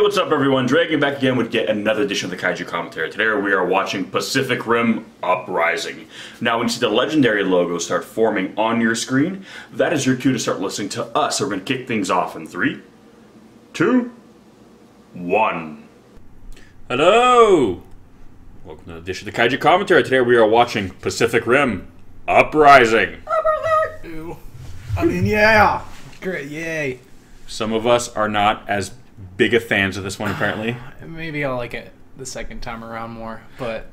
what's up everyone? DREAGEN back again with yet another edition of the Kaiju Commentary. Today we are watching Pacific Rim Uprising. Now when you see the legendary logo start forming on your screen, that is your cue to start listening to us. So we're going to kick things off in 3, 2, 1. Hello! Welcome to the edition of the Kaiju Commentary. Today we are watching Pacific Rim Uprising. Ew. I mean, yeah! Great, yay! Some of us are not as big of fans of this one, apparently. Maybe I'll like it the second time around more, but...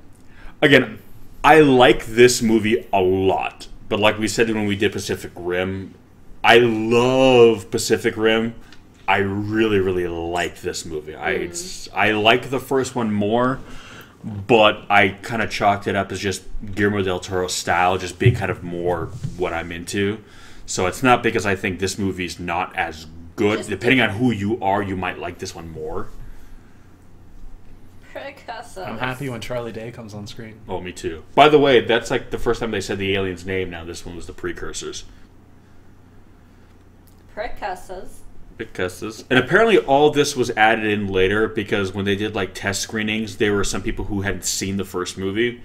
Again, I like this movie a lot. But like we said when we did Pacific Rim, I love Pacific Rim. I really, really like this movie. I like the first one more, but I kind of chalked it up as just Guillermo del Toro's style, just being kind of more what I'm into. So it's not because I think this movie's not as good. Depending on who you are, you might like this one more. I'm happy when Charlie Day comes on screen. Oh, me too. By the way, that's like the first time they said the alien's name. Now this one was the precursors. Precursors. And apparently all this was added in later because when they did like test screenings, there were some people who hadn't seen the first movie.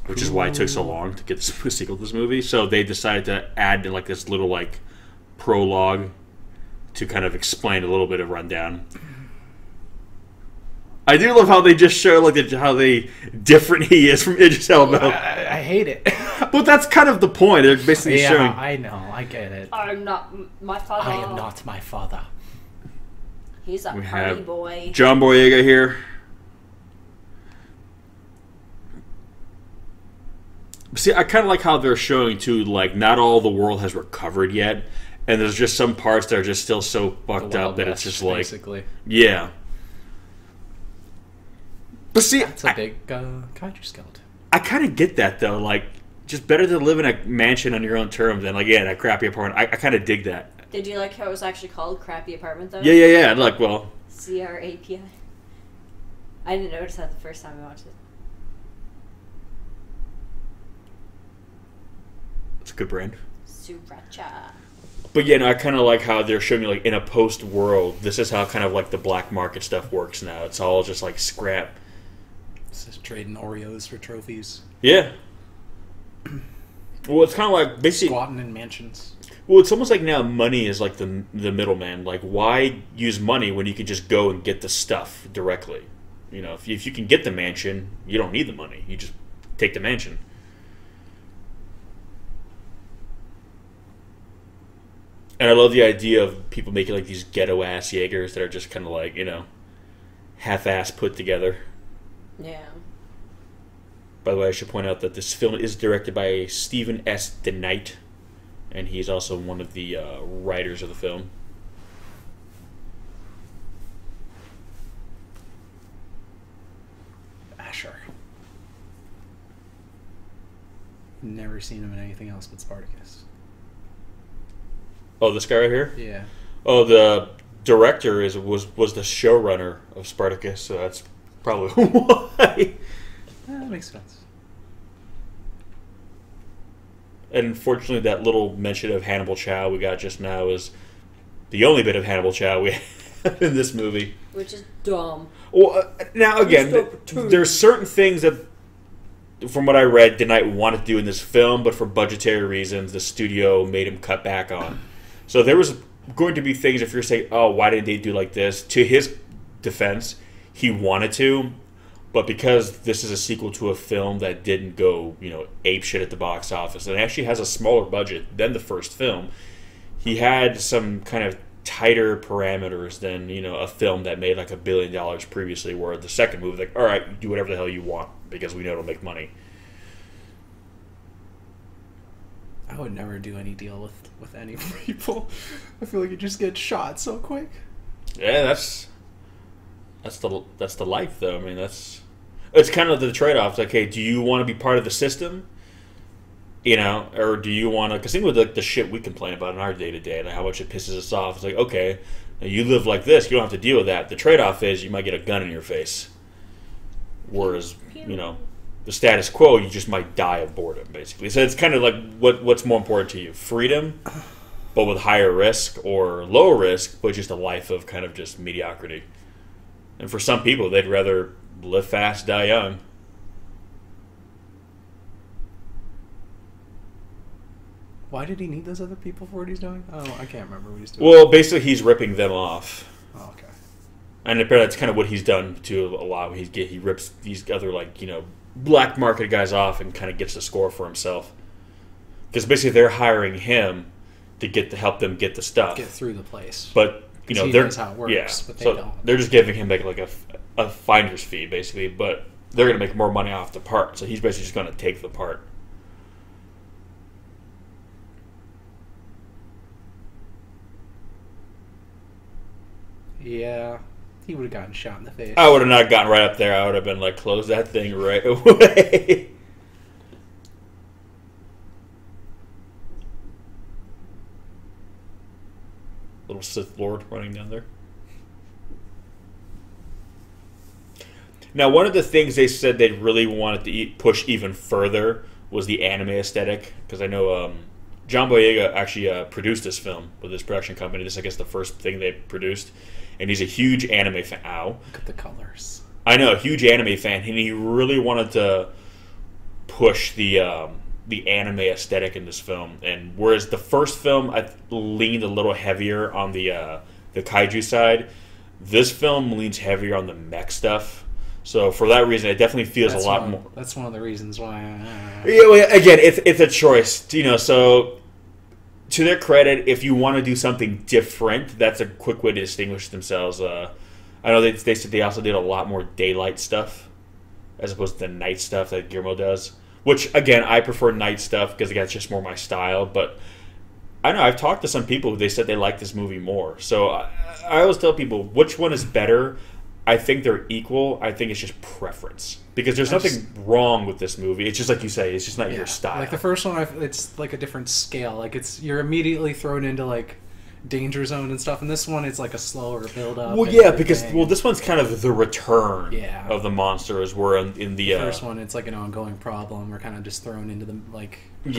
Which is why it took so long to get the sequel to this movie. So they decided to add in like this little like prologue to kind of explain a little bit of rundown. I do love how they just show like how different he is from Idris Elba. I hate it. But that's kind of the point. They're basically showing. I know, I get it. I'm not my father. I am not my father. He's a party boy. John Boyega here. See, I kind of like how they're showing too, like not all the world has recovered yet, and there's just some parts that are just still so fucked up that it's just like, basically, yeah. But see, that's a big kaiju skeleton. I kind of get that though. Like, just better to live in a mansion on your own terms than like a crappy apartment. I kind of dig that. Did you like how it was actually called crappy apartment though? Yeah. Like, well, CRAPI. I didn't notice that the first time I watched it. It's a good brand. Sriracha. But yeah, no, I kind of like how they're showing you like in a post world. This is how kind of like the black market stuff works now. It's all just like scrap. This is trading Oreos for trophies. Yeah. Well, it's kind of like basically squatting in mansions. Well, it's almost like now money is like the middleman. Like, why use money when you can just go and get the stuff directly? You know, if you can get the mansion, you don't need the money. You just take the mansion. And I love the idea of people making like these ghetto-ass Jaegers that are just kind of like, you know, half-ass put together. Yeah. By the way, I should point out that this film is directed by Stephen S. DeKnight, and he's also one of the writers of the film. Asher. Never seen him in anything else but Spartacus. Oh, this guy right here? Yeah. Oh, the director was the showrunner of Spartacus, so that's probably why. That makes sense. And unfortunately, that little mention of Hannibal Chow we got just now is the only bit of Hannibal Chow we have in this movie. Which is dumb. Well, now again, there's certain things that, from what I read, DeKnight wanted to do in this film, but for budgetary reasons, the studio made him cut back on. So there was going to be things, if you're saying, oh, why didn't they do like this? To his defense, he wanted to, but because this is a sequel to a film that didn't go, you know, ape shit at the box office, and actually has a smaller budget than the first film, he had some kind of tighter parameters than, you know, a film that made like $1 billion previously, where the second movie, like, all right, do whatever the hell you want, because we know it'll make money. I would never do any deal with any people. I feel like you just get shot so quick. Yeah, that's the life, though. I mean, it's kind of the trade-off. It's like, hey, do you want to be part of the system? You know, or do you want to? Because think with like the shit we complain about in our day-to-day, like how much it pisses us off. It's like, okay, you live like this, you don't have to deal with that. The trade-off is you might get a gun in your face. Whereas, you know, the status quo, you just might die of boredom, basically. So it's kind of like, what's more important to you? Freedom but with higher risk, or lower risk, but just a life of kind of just mediocrity. And for some people, they'd rather live fast, die young. Why did he need those other people for what he's doing? Oh, I can't remember what he's doing. Well, basically, he's ripping them off. Oh, okay. And apparently that's kind of what he's done to a lot. He rips these other, like, black market guys off and kind of gets the score for himself. Because basically they're hiring him to help them get the stuff. Get through the place. But, he they're... knows how it works, yeah, but they so don't. they're just giving him like a finder's fee, basically. But they're going to make more money off the part. So he's basically just going to take the part. Yeah, he would have gotten shot in the face. I would have not gotten right up there. I would have been like, close that thing right away. Little Sith Lord running down there. Now, one of the things they said they really wanted to push even further was the anime aesthetic. Because I know John Boyega actually produced this film with his production company. This is, I guess, the first thing they produced. And he's a huge anime fan. Ow. Look at the colors. I know, a huge anime fan. And he really wanted to push the anime aesthetic in this film. And whereas the first film, I leaned a little heavier on the kaiju side, this film leans heavier on the mech stuff. So for that reason, it definitely feels a lot more. That's one of the reasons why. Yeah, well, again, it's a choice, So to their credit, if you want to do something different, that's a quick way to distinguish themselves. I know they said they also did a lot more daylight stuff as opposed to the night stuff that Guillermo does. Which, again, I prefer night stuff because, again, it's just more my style. But I know I've talked to some people who they said they like this movie more. So I always tell people, which one is better? I think they're equal. I think it's just preference. Because there's nothing wrong with this movie. It's just like you say, it's just not your style. Like the first one, it's like a different scale. Like you're immediately thrown into like danger zone and stuff. And this one, it's like a slower build up. Well, yeah, because this one's kind of the return of the monsters. Where in the first one, it's like an ongoing problem. We're kind of just thrown into the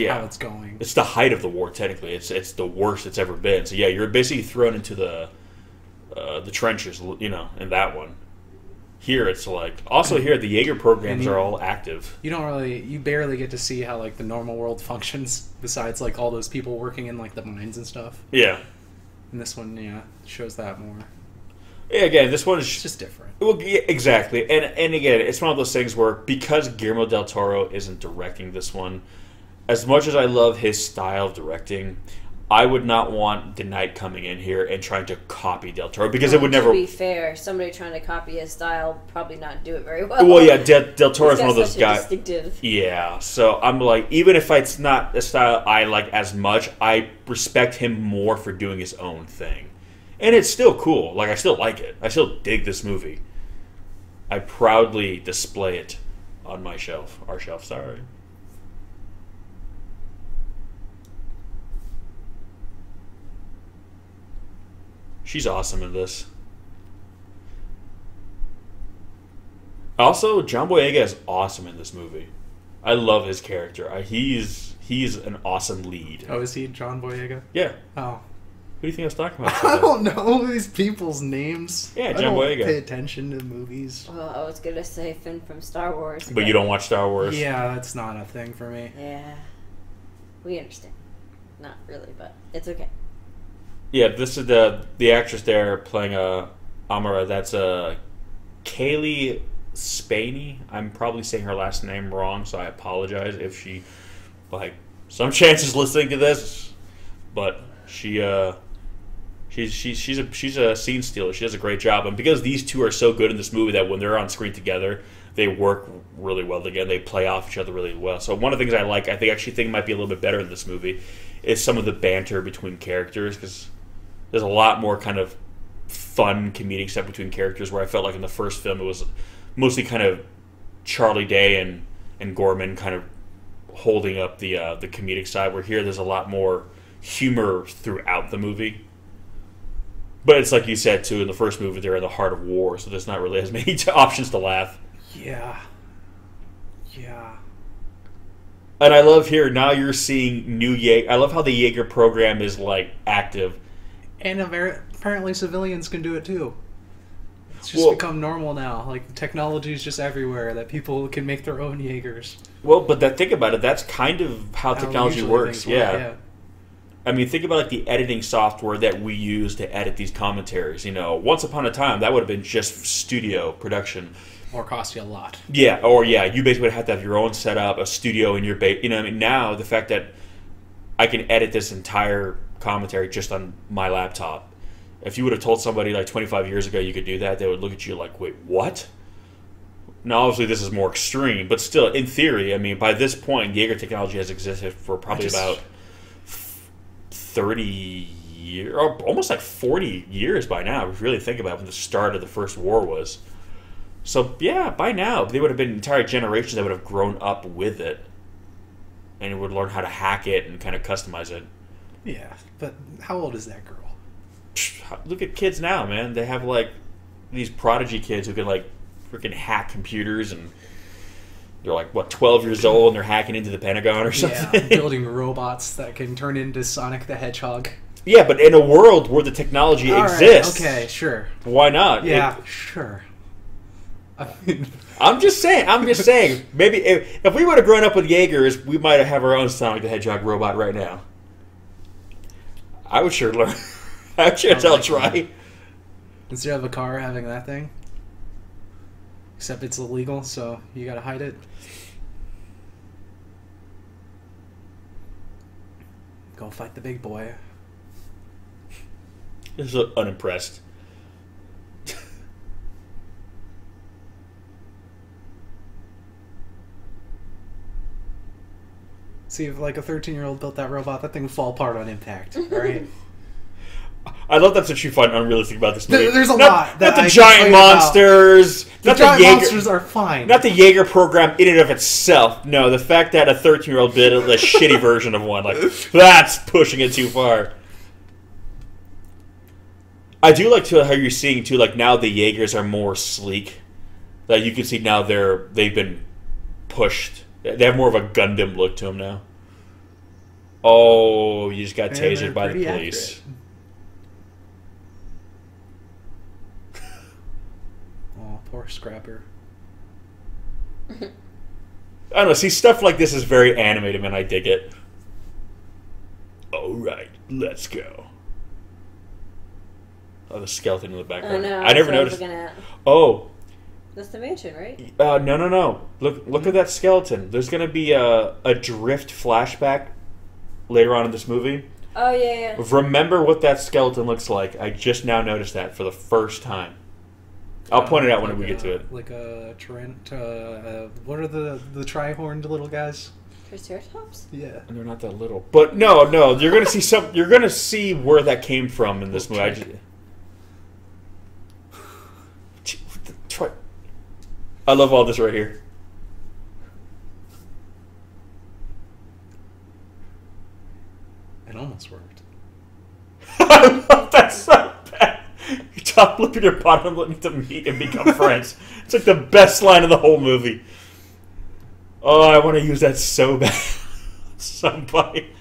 how it's going. It's the height of the war. Technically, it's the worst it's ever been. So yeah, you're basically thrown into the trenches. In that one. Here it's like also here the Jaeger programs are all active. You barely get to see how like the normal world functions besides like all those people working in like the mines and stuff. Yeah. And this one, shows that more. Yeah, again, this one is just different. Well, yeah, exactly, and again, it's one of those things where because Guillermo del Toro isn't directing this one, as much as I love his style of directing, I would not want The Knight coming in here and trying to copy Del Toro because it would never. To be fair, somebody trying to copy his style probably not do it very well. Well, yeah, Del Toro is one of those guys. Distinctive. Yeah, so I'm like, even if it's not a style I like as much, I respect him more for doing his own thing, and it's still cool. Like I still like it. I still dig this movie. I proudly display it on my shelf. Our shelf, sorry. She's awesome in this. Also, John Boyega is awesome in this movie. I love his character. He's an awesome lead. Oh, is he John Boyega? Yeah. Oh. Who do you think I was talking about? I don't know these people's names. Yeah, John Boyega. I don't pay attention to movies. Well, I was going to say Finn from Star Wars. But you don't watch Star Wars? Yeah, that's not a thing for me. Yeah. We understand. Not really, but it's okay. Yeah, this is the actress there playing Amara. That's Kaylee Spaney. I'm probably saying her last name wrong, so I apologize if she, some chances listening to this. But she's a scene stealer. She does a great job, and because these two are so good in this movie that when they're on screen together, they work really well together. They play off each other really well. So one of the things I like, I think might be a little bit better in this movie, is some of the banter between characters because there's a lot more kind of fun comedic stuff between characters where I felt like in the first film it was mostly kind of Charlie Day and Gorman kind of holding up the comedic side, where here there's a lot more humor throughout the movie. But it's like you said, too, in the first movie they're in the heart of war, so there's not really as many options to laugh. Yeah. Yeah. And I love here, now you're seeing new Jaeger. I love how the Jaeger program is, like, active. And apparently civilians can do it too. It's just become normal now. Like, technology is just everywhere, that people can make their own Jaegers. Well, but think about it. That's kind of how technology works. Yeah. I mean, think about like the editing software that we use to edit these commentaries. You know, once upon a time, that would have been just studio production. Or cost you a lot. Yeah, or you basically would have to have your own setup, a studio in your base. You know, I mean, now the fact that I can edit this entire commentary just on my laptop. If you would have told somebody like 25 years ago you could do that, they would look at you like, wait, what? Now, obviously, this is more extreme, but still, in theory, I mean, by this point, Jaeger technology has existed for probably about 30 years, or almost like 40 years by now, if you really think about when the start of the First War was. So, yeah, by now, they would have been entire generations that would have grown up with it and would learn how to hack it and kind of customize it. Yeah, but how old is that girl? Look at kids now, man. They have, like, these prodigy kids who can, like, freaking hack computers, and they're, like, what, 12 years old, and they're hacking into the Pentagon or something? Yeah, building robots that can turn into Sonic the Hedgehog. Yeah, but in a world where the technology exists... Right, okay, sure. Why not? Yeah, sure. I mean... I'm just saying. Maybe if we would have grown up with Jaegers, we might have our own Sonic the Hedgehog robot right now. I would sure learn... I'm sure I'll try. Instead of a car having that thing. Except it's illegal, so you gotta hide it. Go fight the big boy. This is unimpressed. See, if like a 13-year-old built that robot, that thing would fall apart on impact, alright? I love that's what you find unrealistic about this movie. There's a lot. Not the giant monsters. The giant monsters are fine. Not the Jaeger program in and of itself. No, the fact that a 13-year-old did a shitty version of one, like, that's pushing it too far. I do like how you're seeing too, like now the Jaegers are more sleek. Like you can see now they've been pushed. They have more of a Gundam look to them now. Oh, you just got tasered by the police. Accurate. Oh, poor Scrapper. I don't know. See, stuff like this is very animated, and I dig it. All right, let's go. Oh, the skeleton in the background. Oh, no, I never noticed. Oh. That's the mansion, right? No. Look at that skeleton. There's going to be a drift flashback later on in this movie. Oh, yeah. Remember what that skeleton looks like. I just now noticed that for the first time. I'll point it out when we get to it. Like a what are the tri-horned little guys? Triceratops? Yeah. And they're not that little. But no, you're going to see you're going to see where that came from in this movie. I love all this right here. It almost worked. I love that so bad. You top lip at your bottom lip to meet and become friends. It's like the best line of the whole movie. Oh, I want to use that so bad. Somebody.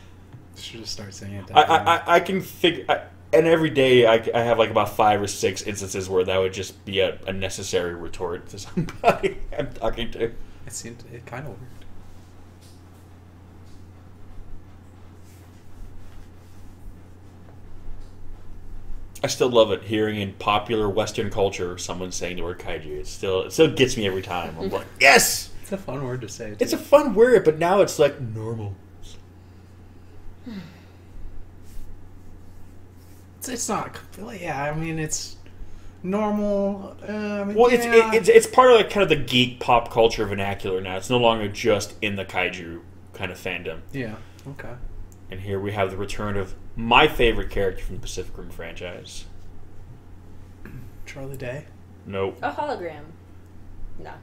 Should just start saying it. I can think... And every day I have like about 5 or 6 instances where that would just be a necessary retort to somebody I'm talking to. It kind of worked. I still love it hearing in popular Western culture someone saying the word kaiju. It still gets me every time. I'm like, yes! It's a fun word to say, too. It's a fun word, but now it's like normal. It's not. Yeah, I mean, it's normal. Well, yeah. It's part of like kind of the geek pop culture vernacular now. It's no longer just in the kaiju kind of fandom. Yeah. Okay. And here we have the return of my favorite character from the Pacific Rim franchise. Charlie Day? Nope. A hologram. No.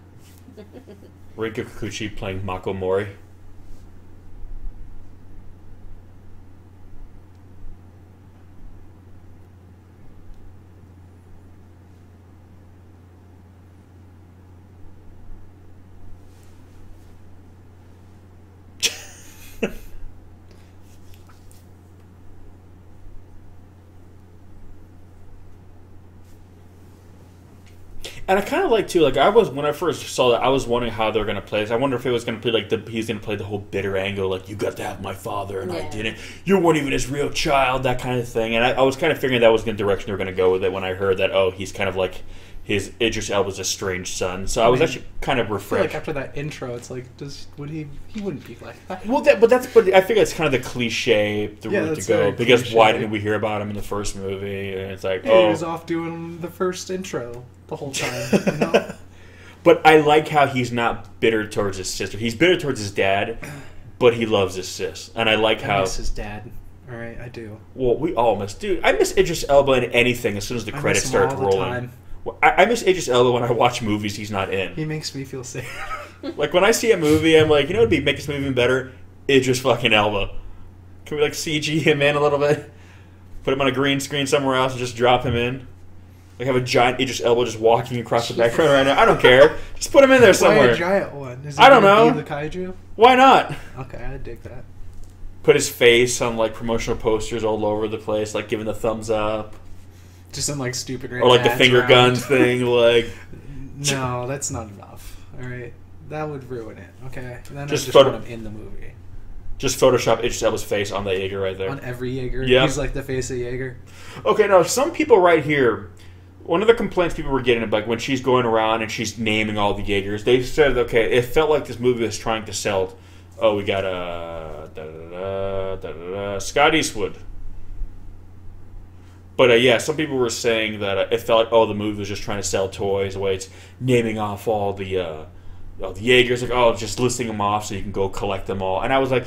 Rinko Kikuchi playing Mako Mori. And I kind of like too. Like I was when I first saw that, I was wondering how they're going to play this. I wonder if it was going to play like he's going to play the whole bitter angle, like you got to have my father and I didn't. You weren't even his real child, that kind of thing. And I was kind of figuring that was the direction they were going to go with it when I heard that. Oh, he's kind of like his Idris Elba's estranged son. So I was actually kind of refreshed. Like after that intro, it's like, he wouldn't be like that. Well, but I figure it's kind of the cliche, the route to go. Because cliche. Why didn't we hear about him in the first movie? And it's like, he was off doing the first intro the whole time. You know? But I like how he's not bitter towards his sister. He's bitter towards his dad, but he loves his sis. And I like how... I miss his dad. All right, I do. Well, we all miss... Dude, I miss Idris Elba in anything as soon as the credits start rolling. Time. I miss Idris Elba when I watch movies he's not in. He makes me feel safe. Like, when I see a movie, I'm like, you know what would make this movie even better? Idris fucking Elba. Can we, like, CG him in a little bit? Put him on a green screen somewhere else and just drop him in? Like, have a giant Idris Elba just walking across the background right now. I don't care. Just put him in there somewhere. Why a giant one? Is I don't know. Be the kaiju? Why not? Okay, I dig that. Put his face on, like, promotional posters all over the place, like, giving the thumbs up. Just some, like, stupid... Or, like, the finger guns thing, like... No, that's not enough. All right? That would ruin it, okay? Then just I just want him in the movie. Just Photoshop Idris Elba's face on the Jaeger right there. On every Jaeger? Yeah. He's, like, the face of Jaeger? Okay, now, some people right here... One of the complaints people were getting, like when she's going around and she's naming all the Jaegers, they said, okay, it felt like this movie was trying to sell. Oh, we got Scott Eastwood. But yeah, some people were saying that it felt like, oh, the movie was just trying to sell toys. The way it's naming off all the Jaegers, like, oh, just listing them off so you can go collect them all. And I was like,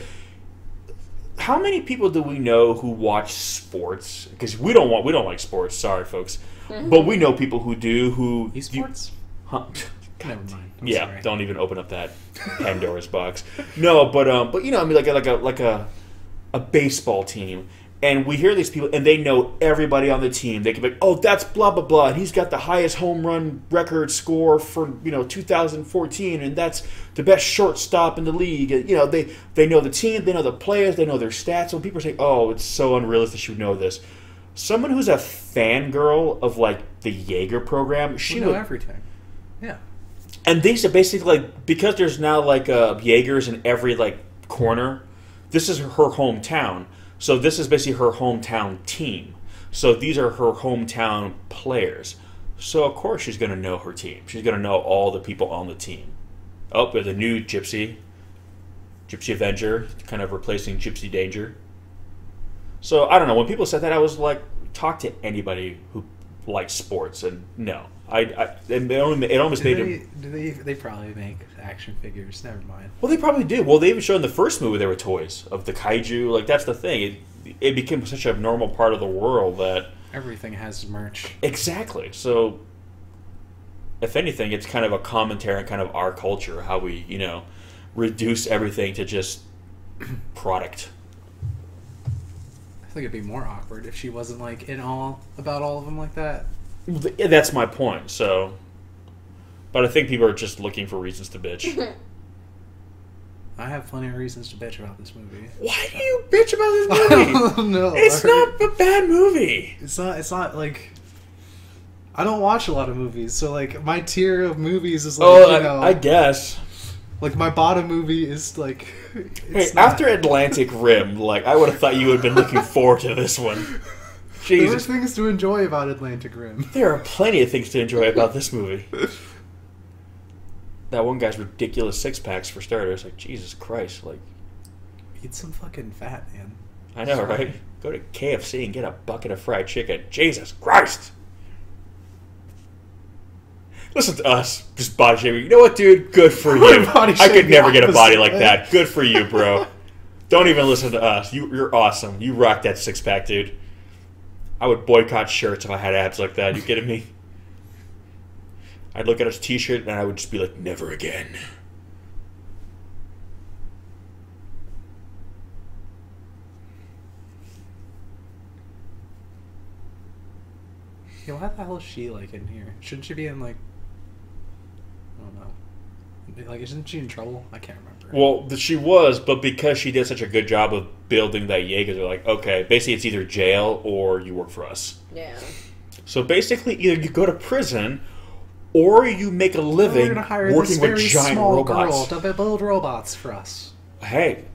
how many people do we know who watch sports? Because we don't like sports. Sorry, folks. But we know people who do. Esports? Never mind. I'm sorry. Don't even open up that Pandora's box. No, but you know, I mean, like a baseball team, and we hear these people, and they know everybody on the team. They can be like, oh, that's blah blah blah, and he's got the highest home run record score for 2014, and that's the best shortstop in the league. And, you know, they know the team, they know the players, they know their stats. When people say, oh, it's so unrealistic, you know this. Someone who's a fangirl of, like, the Jaeger program, she would know everything. Yeah. And these are basically, like, because there's now, like, Jaegers in every, like, corner, this is her hometown. So this is basically her hometown team. So these are her hometown players. So, of course, she's going to know her team. She's going to know all the people on the team. Oh, there's a new Gypsy Avenger, kind of replacing Gypsy Danger. So, I don't know. When people said that, I was like, talk to anybody who likes sports. And no. It almost made it... They probably make action figures. Never mind. Well, they probably do. Well, they even showed in the first movie there were toys of the kaiju. Like, that's the thing. It became such a normal part of the world that... Everything has merch. Exactly. So, if anything, it's kind of a commentary on kind of our culture, how we, reduce everything to just product. I think it'd be more awkward if she wasn't, like, in awe about all of them like that. That's my point, so... But I think people are just looking for reasons to bitch. I have plenty of reasons to bitch about this movie. Why do you bitch about this movie? I don't know. It's not a bad movie. It's not, like... I don't watch a lot of movies, so, like, my tier of movies is, like, I guess. Like, my bottom movie is, like... After Atlantic Rim, like, I would have thought you would have been looking forward to this one. Jesus. There are things to enjoy about Atlantic Rim. There are plenty of things to enjoy about this movie. That one guy's ridiculous six-packs, for starters. Like, Jesus Christ, like... Eat some fucking fat, man. I know, right? Go to KFC and get a bucket of fried chicken. Jesus Christ! Listen to us, just body shaming. You know what, dude? Good for you. I could never get a body like that. Good for you, bro. Don't even listen to us. You're awesome. You rock that six-pack, dude. I would boycott shirts if I had abs like that. You kidding me? I'd look at his t-shirt and I would just be like, never again. Yeah, why the hell is she, like, in here? Shouldn't she be in, like... I don't know. Like, isn't she in trouble? I can't remember. Well, she was, but because she did such a good job of building that Jaeger, they're like, okay, basically it's either jail or you work for us. Yeah. So basically, either you go to prison or you make a living We're gonna hire working this with very giant small robots. girl to build robots for us. Hey,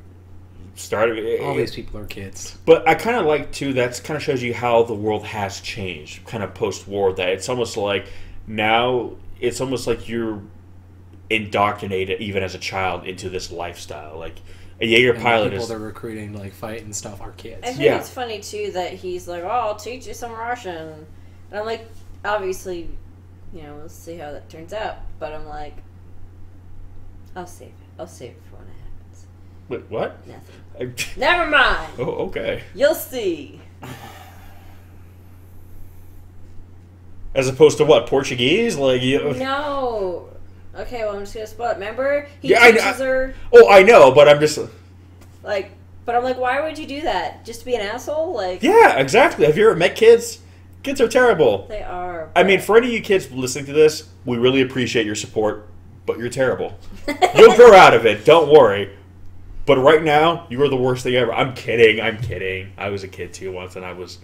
All these people are kids. But I kind of like too. That kind of shows you how the world has changed, kind of post-war. That it's almost like now it's almost like you're indoctrinated even as a child into this lifestyle. Like a Jaeger pilot people is they're recruiting to like fight and stuff are I kids. think Yeah. it's funny too that he's like, "Oh, I'll teach you some Russian," and I'm like, obviously, we'll see how that turns out. But I'm like, I'll save it. I'll save it for when it happens. Wait, what? Nothing. Never mind. Oh, okay. You'll see. As opposed to what, Portuguese? Like No. Okay, well I'm just gonna spoil it. Remember, he Yeah, teaches her. Oh, I know, but I'm just Like, but I'm like, why would you do that? Just to be an asshole? Like, yeah, exactly. Have you ever met kids? Kids are terrible. they are. I mean, for any of you kids listening to this, we really appreciate your support, but you're terrible. You'll grow out of it. Don't worry. But right now, you are the worst thing ever. I'm kidding. I was a kid too once, and I was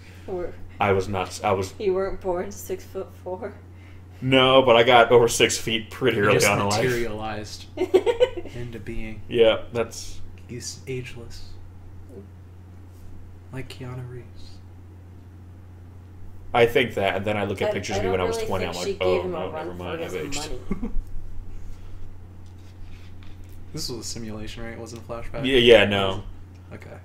nuts. You weren't born 6'4". No, but I got over 6 feet pretty early on in life. Materialized into being. Yeah, that's. He's ageless, like Keanu Reeves. I think that, and then I look at pictures of me when I was really 20. I'm think like, she gave oh him a no, run never for mind. I've his aged. money. This was a simulation, right? It wasn't a flashback. Yeah, no. Okay.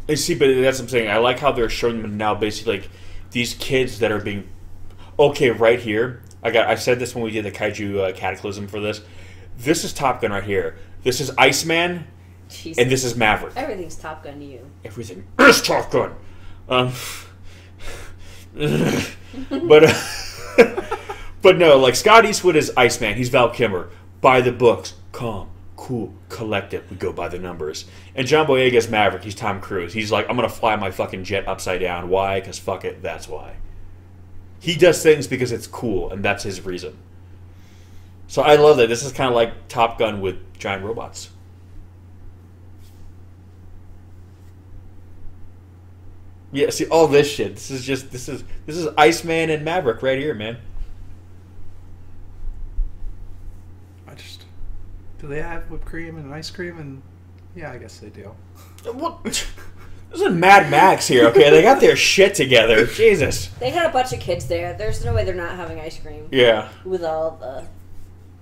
I see, but that's what I'm saying. I like how they're showing them now, basically, like these kids that are being. Okay, right here. I said this when we did the Kaiju Cataclysm for this. This is Top Gun right here. This is Iceman, Jesus. and this is Maverick. Everything's Top Gun to you. Everything is Top Gun. But but no, like Scott Eastwood is Iceman. He's Val Kilmer. By the books, calm, cool, collected. We go by the numbers. And John Boyega is Maverick. He's Tom Cruise. He's like, I'm gonna fly my fucking jet upside down. Why? Because fuck it. That's why. He does things because it's cool, and that's his reason. So I love that. This is kind of like Top Gun with giant robots. Yeah, see all this shit. This is Iceman and Maverick right here, man. Do they have whipped cream and ice cream? And yeah, I guess they do. What? This is Mad Max here, okay? They got their shit together. Jesus. They had a bunch of kids there. There's no way they're not having ice cream. Yeah. With all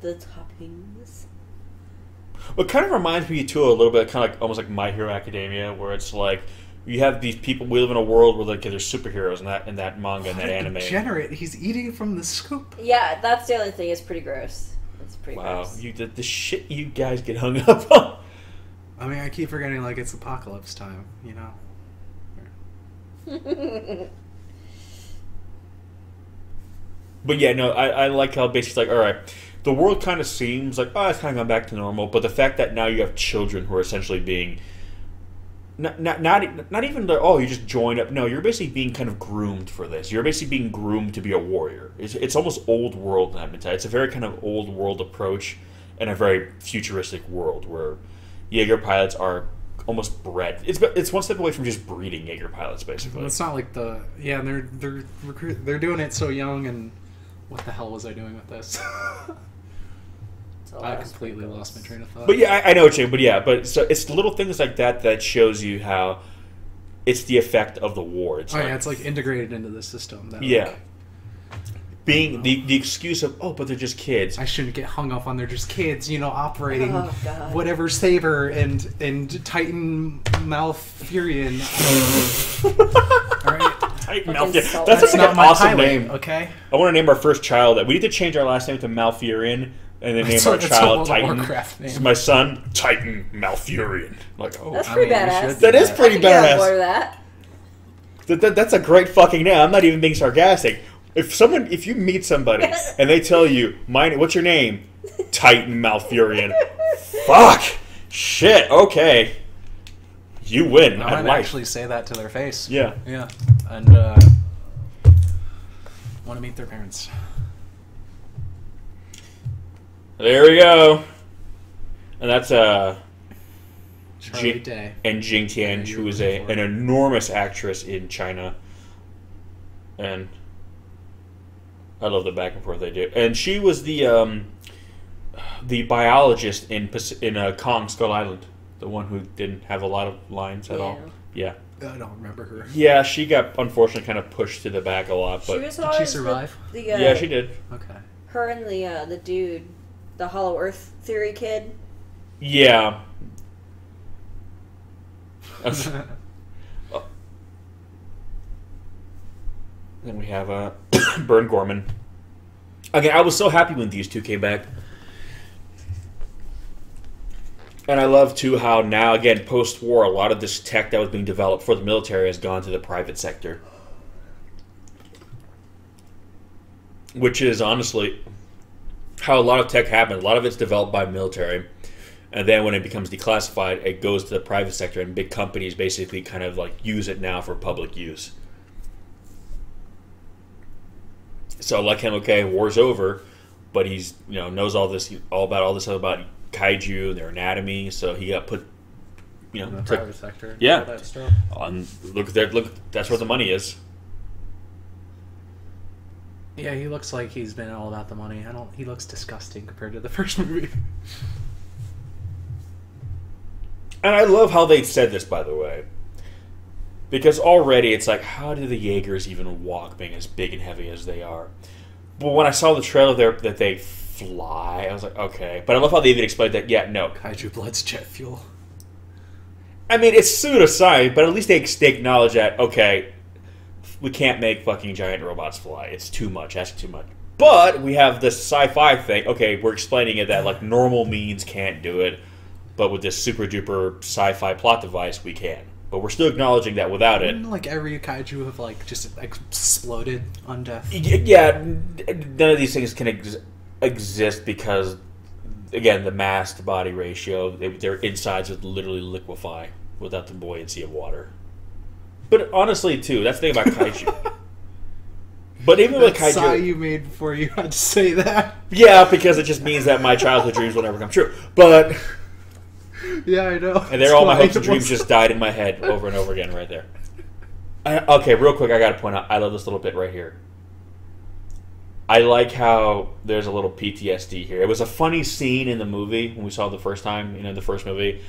the toppings. It kind of reminds me too a little bit, kind of like almost like My Hero Academia, where it's like you have these people. We live in a world where like there's superheroes in that manga and that anime. Degenerate. He's eating from the scoop. Yeah, that's the other thing. It's pretty gross. It's pretty Wow, gross. the shit you guys get hung up on. I mean, I keep forgetting like it's apocalypse time, you know. But yeah, no, I like how basically like, all right, the world kind of seems like, oh, it's kind of gone back to normal, but the fact that now you have children who are essentially being not even like, oh, you just joined up. No, you're basically being kind of groomed for this. You're basically being groomed to be a warrior. It's almost old world in that mentality. It's a very kind of old world approach in a very futuristic world where Jaeger pilots are almost bred. It's one step away from just breeding Jaeger pilots, basically. It's not like they're doing it so young. And what the hell was I doing with this? I completely lost my train of thought. But yeah, I know what you're saying. But yeah, so it's little things like that that shows you how it's the effect of the war. It's it's like integrated into the system. That, yeah. Like, being the excuse of, oh, but they're just kids. I shouldn't get hung up on they're just kids, operating God. whatever saber and Titan Malfurion. All right. Titan Fucking Malfurion. salt. That's That's like not an my awesome pilot, name. okay? I want to name our first child that. We need to change our last name to Malfurion and then name our That's a child World of Titan. Warcraft name. So my son, Titan Malfurion. Like, oh, That's I pretty mean, you badass. should that is pretty I can get on board badass. with that. That's a great fucking name. I'm not even being sarcastic. If you meet somebody and they tell you, what's your name? Titan Malfurion. Fuck. Shit. Okay. You win. I might actually say that to their face. Yeah. Yeah. And want to meet their parents. There we go. And that's Charlie Day. and Jing Tian, who is an enormous actress in China. and I love the back and forth they do. And she was the biologist in Kong Skull Island, the one who didn't have a lot of lines at all. Yeah. I don't remember her. Yeah, she got unfortunately kind of pushed to the back a lot, but did she survive? Yeah, she did. Okay. Her and the dude, the Hollow Earth theory kid. Yeah. Then we have Burn Gorman. Again, I was so happy when these two came back. And I love, too, how now, again, post-war, a lot of this tech that was being developed for the military has gone to the private sector. Which is, honestly, how a lot of tech happens. A lot of it's developed by military. And then when it becomes declassified, it goes to the private sector, and big companies basically kind of like use it now for public use. So, like him, okay, war's over, but he's, knows all this, all about stuff about kaiju, their anatomy, so he got put, in the private sector. Yeah. All that stuff. Look there, that's where the money is. Yeah, he looks like he's been all about the money. He looks disgusting compared to the first movie. And I love how they said this, by the way. Because already it's like, how do the Jaegers even walk being as big and heavy as they are? But when I saw the trailer there that they fly, I was like, okay. But I love how they even explained that, yeah, no. Kaiju blood's jet fuel. I mean, it's pseudoscience, but at least they acknowledge that, okay, we can't make fucking giant robots fly. It's too much. That's too much. But we have this sci-fi thing. Okay, we're explaining it that, like, normal means can't do it. But with this super-duper sci-fi plot device, we can. But we're still acknowledging that without it... Like, every kaiju have, like, just exploded on death. Yeah, none of these things can exist because, again, the mass-to-body ratio, their insides would literally liquefy without the buoyancy of water. But honestly, too, that's the thing about kaiju. But even with kaiju... sigh you made before you had to say that. Yeah, because it just means that my childhood dreams will never come true. But... Yeah, I know. And there, all my hopes and dreams just died in my head over and over again right there. Okay, real quick, I got to point out, I love this little bit right here. I like how there's a little PTSD here. It was a funny scene in the movie when we saw it the first time, the first movie.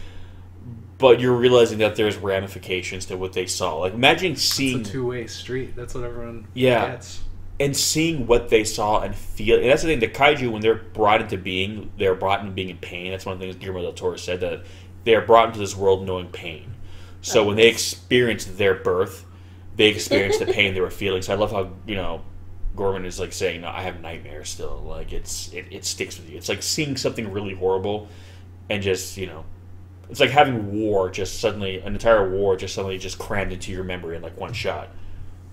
But you're realizing that there's ramifications to what they saw. Like, imagine seeing... It's a two-way street. That's what everyone gets. And seeing what they saw and feel. And that's the thing, the kaiju, when they're brought into being, they're brought into being in pain. That's one of the things Guillermo del Toro said, that they are brought into this world knowing pain. So when they experience their birth, they experience the pain they were feeling. So I love how, Gorman is like saying, no, I have nightmares still. Like, it sticks with you. It's like seeing something really horrible and just, it's like having war just suddenly, an entire war just suddenly just crammed into your memory in like one shot.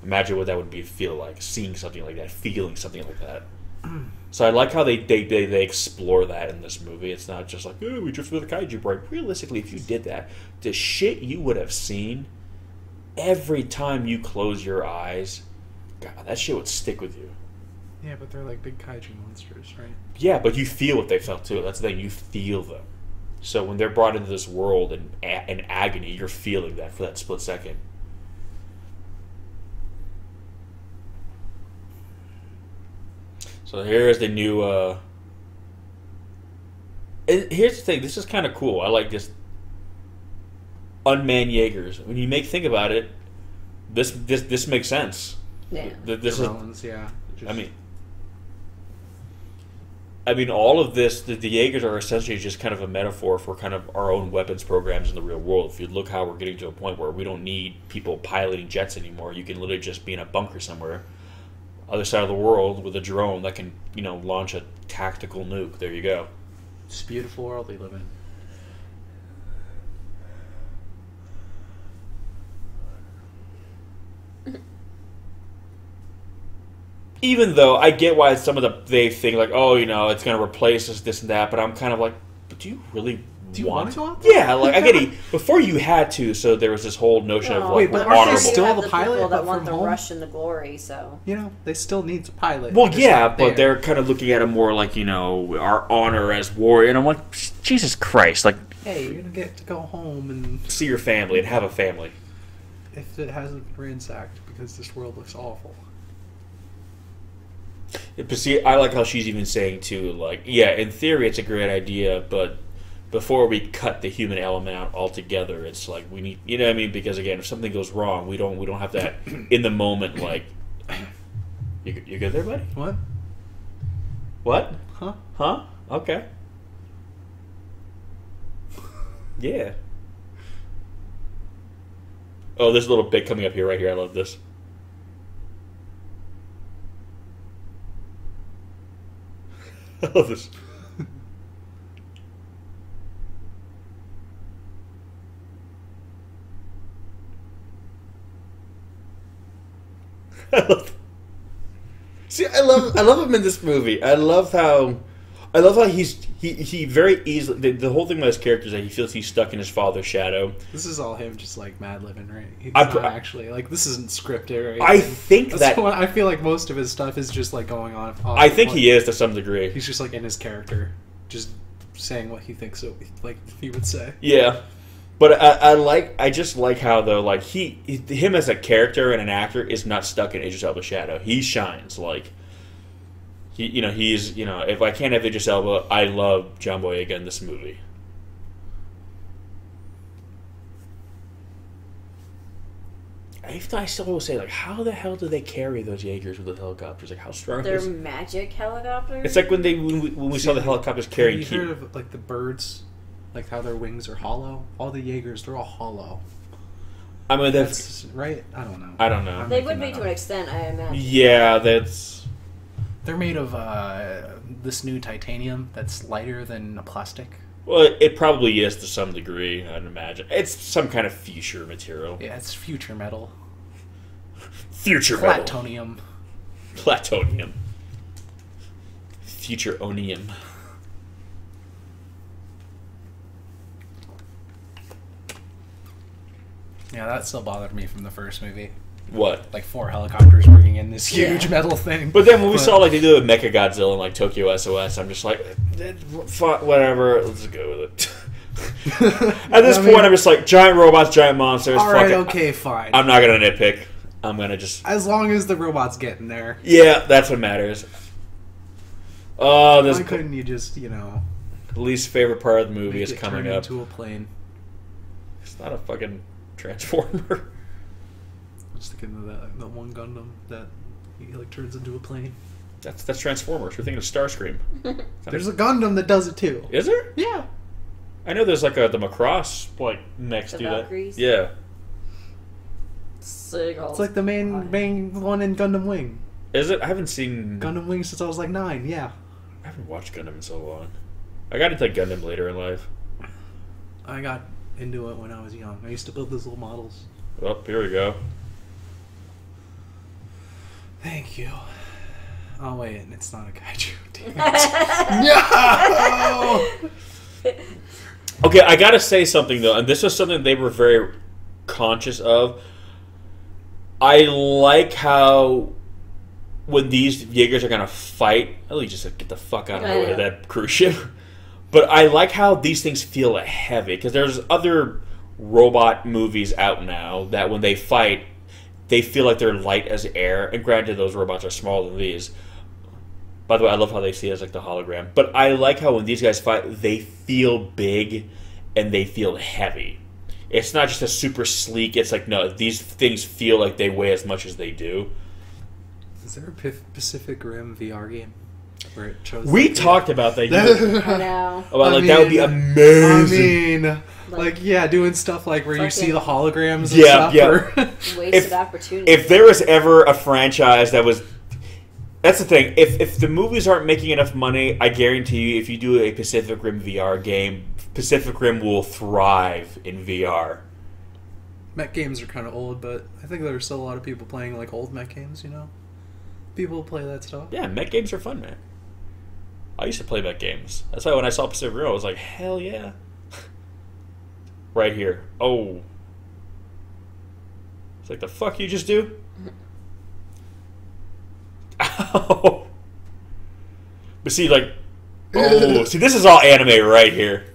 Imagine what that would feel like, seeing something like that, feeling something like that. So I like how they explore that in this movie. It's not just like, oh, we drifted with a kaiju brain. Realistically, if you did that, the shit you would have seen every time you close your eyes, God, that shit would stick with you. Yeah, but they're like big kaiju monsters, right? Yeah, but you feel what they felt too. That's the thing, you feel them. So when they're brought into this world in agony, you're feeling that for that split second. So here's the new... here's the thing. This is kind of cool. I like this. Unmanned Jaegers. When you think about it, this makes sense. Yeah. This drones, yeah. I mean, all of this, the Jaegers are essentially just kind of a metaphor for kind of our own weapons programs in the real world. If you look how we're getting to a point where we don't need people piloting jets anymore. You can literally just be in a bunker somewhere, other side of the world, with a drone that can, launch a tactical nuke. There you go. It's a beautiful world we live in. Even though I get why they think like, oh, it's going to replace this and that, but I'm kind of like, but do you really want to go out there? Yeah, like I get it. Before you had to, so there was this whole notion of like, wait, but honorable. aren't they still the pilot people that want from the home? rush and the glory? So they still need a pilot. Well, yeah, but they're kind of looking at it more like our honor as warrior, and I'm like, Jesus Christ, like, hey, you're gonna get to go home and see your family and have a family. If it hasn't been ransacked, because this world looks awful. But see, I like how she's even saying too, like, yeah, in theory it's a great idea, but before we cut the human element out altogether, it's like we need, you know what I mean? Because again, if something goes wrong, we don't have that in the moment. Like, you good there, buddy? What? What? Huh? Huh? Okay. Yeah. Oh, there's a little bit coming up here, right here. I love this. I love this. See, I love him in this movie. I love how he very easily the whole thing about his character is that he feels he's stuck in his father's shadow. This is all him just like mad living, right? He's not actually like this isn't scripted or anything. I think I feel like most of his stuff is just like going on. I think he is to some degree. He's just like in his character, just saying what he thinks like he would say. Yeah. But I just like how though, like him as a character and an actor is not stuck in Idris Elba's shadow. He shines like he's if I can't have Idris Elba, I love John Boyega in this movie. I still will say, like, how the hell do they carry those Jaegers with the helicopters? Like, how strong? They're magic helicopters. It's like when we saw the helicopters carrying. Have you heard of like the birds? Like how their wings are hollow. All the Jaegers, they're all hollow. I mean, that's right. I don't know. I don't know. They would be to an extent, I imagine. Yeah, they're made of this new titanium that's lighter than a plastic. Well, it probably is to some degree. I'd imagine it's some kind of future material. Yeah, it's future metal. Future Platonium. Metal. Platonium. Future onium. Yeah, that still bothered me from the first movie. What? Like 4 helicopters bringing in this huge metal thing. But then when we saw like they do a Mecha Godzilla and like Tokyo SOS, I'm just like, whatever, let's go with it. At this point, I'm just like, giant robots, giant monsters. All right, okay, fine. I'm not gonna nitpick. I'm gonna just as long as the robots get in there. Yeah, that's what matters. Oh, why couldn't you just least favorite part of the movie is coming up. Into a plane. It's not a fucking transformer. I was thinking of that one Gundam that he like turns into a plane. That's Transformers. We're thinking of Starscream. There's a Gundam that does it too. Is there? Yeah. I know there's like the Macross like next to that. Yeah. It's like the main one in Gundam Wing. Is it? I haven't seen Gundam Wing since I was like 9. Yeah. I haven't watched Gundam in so long. I got into Gundam later in life. I got into it when I was young. I used to build those little models. Well, here we go. Thank you. Oh wait, it's not a kaiju. Damn it. No. Okay, I gotta say something though, and this was something they were very conscious of. I like how when these Jaegers are gonna fight, at least just get the fuck out of the way of that cruise ship. But I like how these things feel heavy because there's other robot movies out now that when they fight, they feel like they're light as air. And granted, those robots are smaller than these. By the way, I love how they see it as like the hologram. But I like how when these guys fight, they feel big and they feel heavy. It's not just a super sleek. It's like, no, these things feel like they weigh as much as they do. Is there a Pacific Rim VR game where it shows? We talked about that. I know. That would be amazing. I mean, yeah, doing stuff like where you see the holograms. And stuff. Yeah. Wasted opportunity. If there was ever a franchise that was, that's the thing. If the movies aren't making enough money, I guarantee you, if you do a Pacific Rim VR game, Pacific Rim will thrive in VR. Mech games are kind of old, but I think there's still a lot of people playing like old mech games. People play that stuff. Yeah, mech games are fun, man. I used to play mech games. That's why when I saw Pacific Rim, I was like, hell yeah. Right here. Oh. It's like, the fuck you just do? Ow. But see, like, oh, see, this is all anime right here.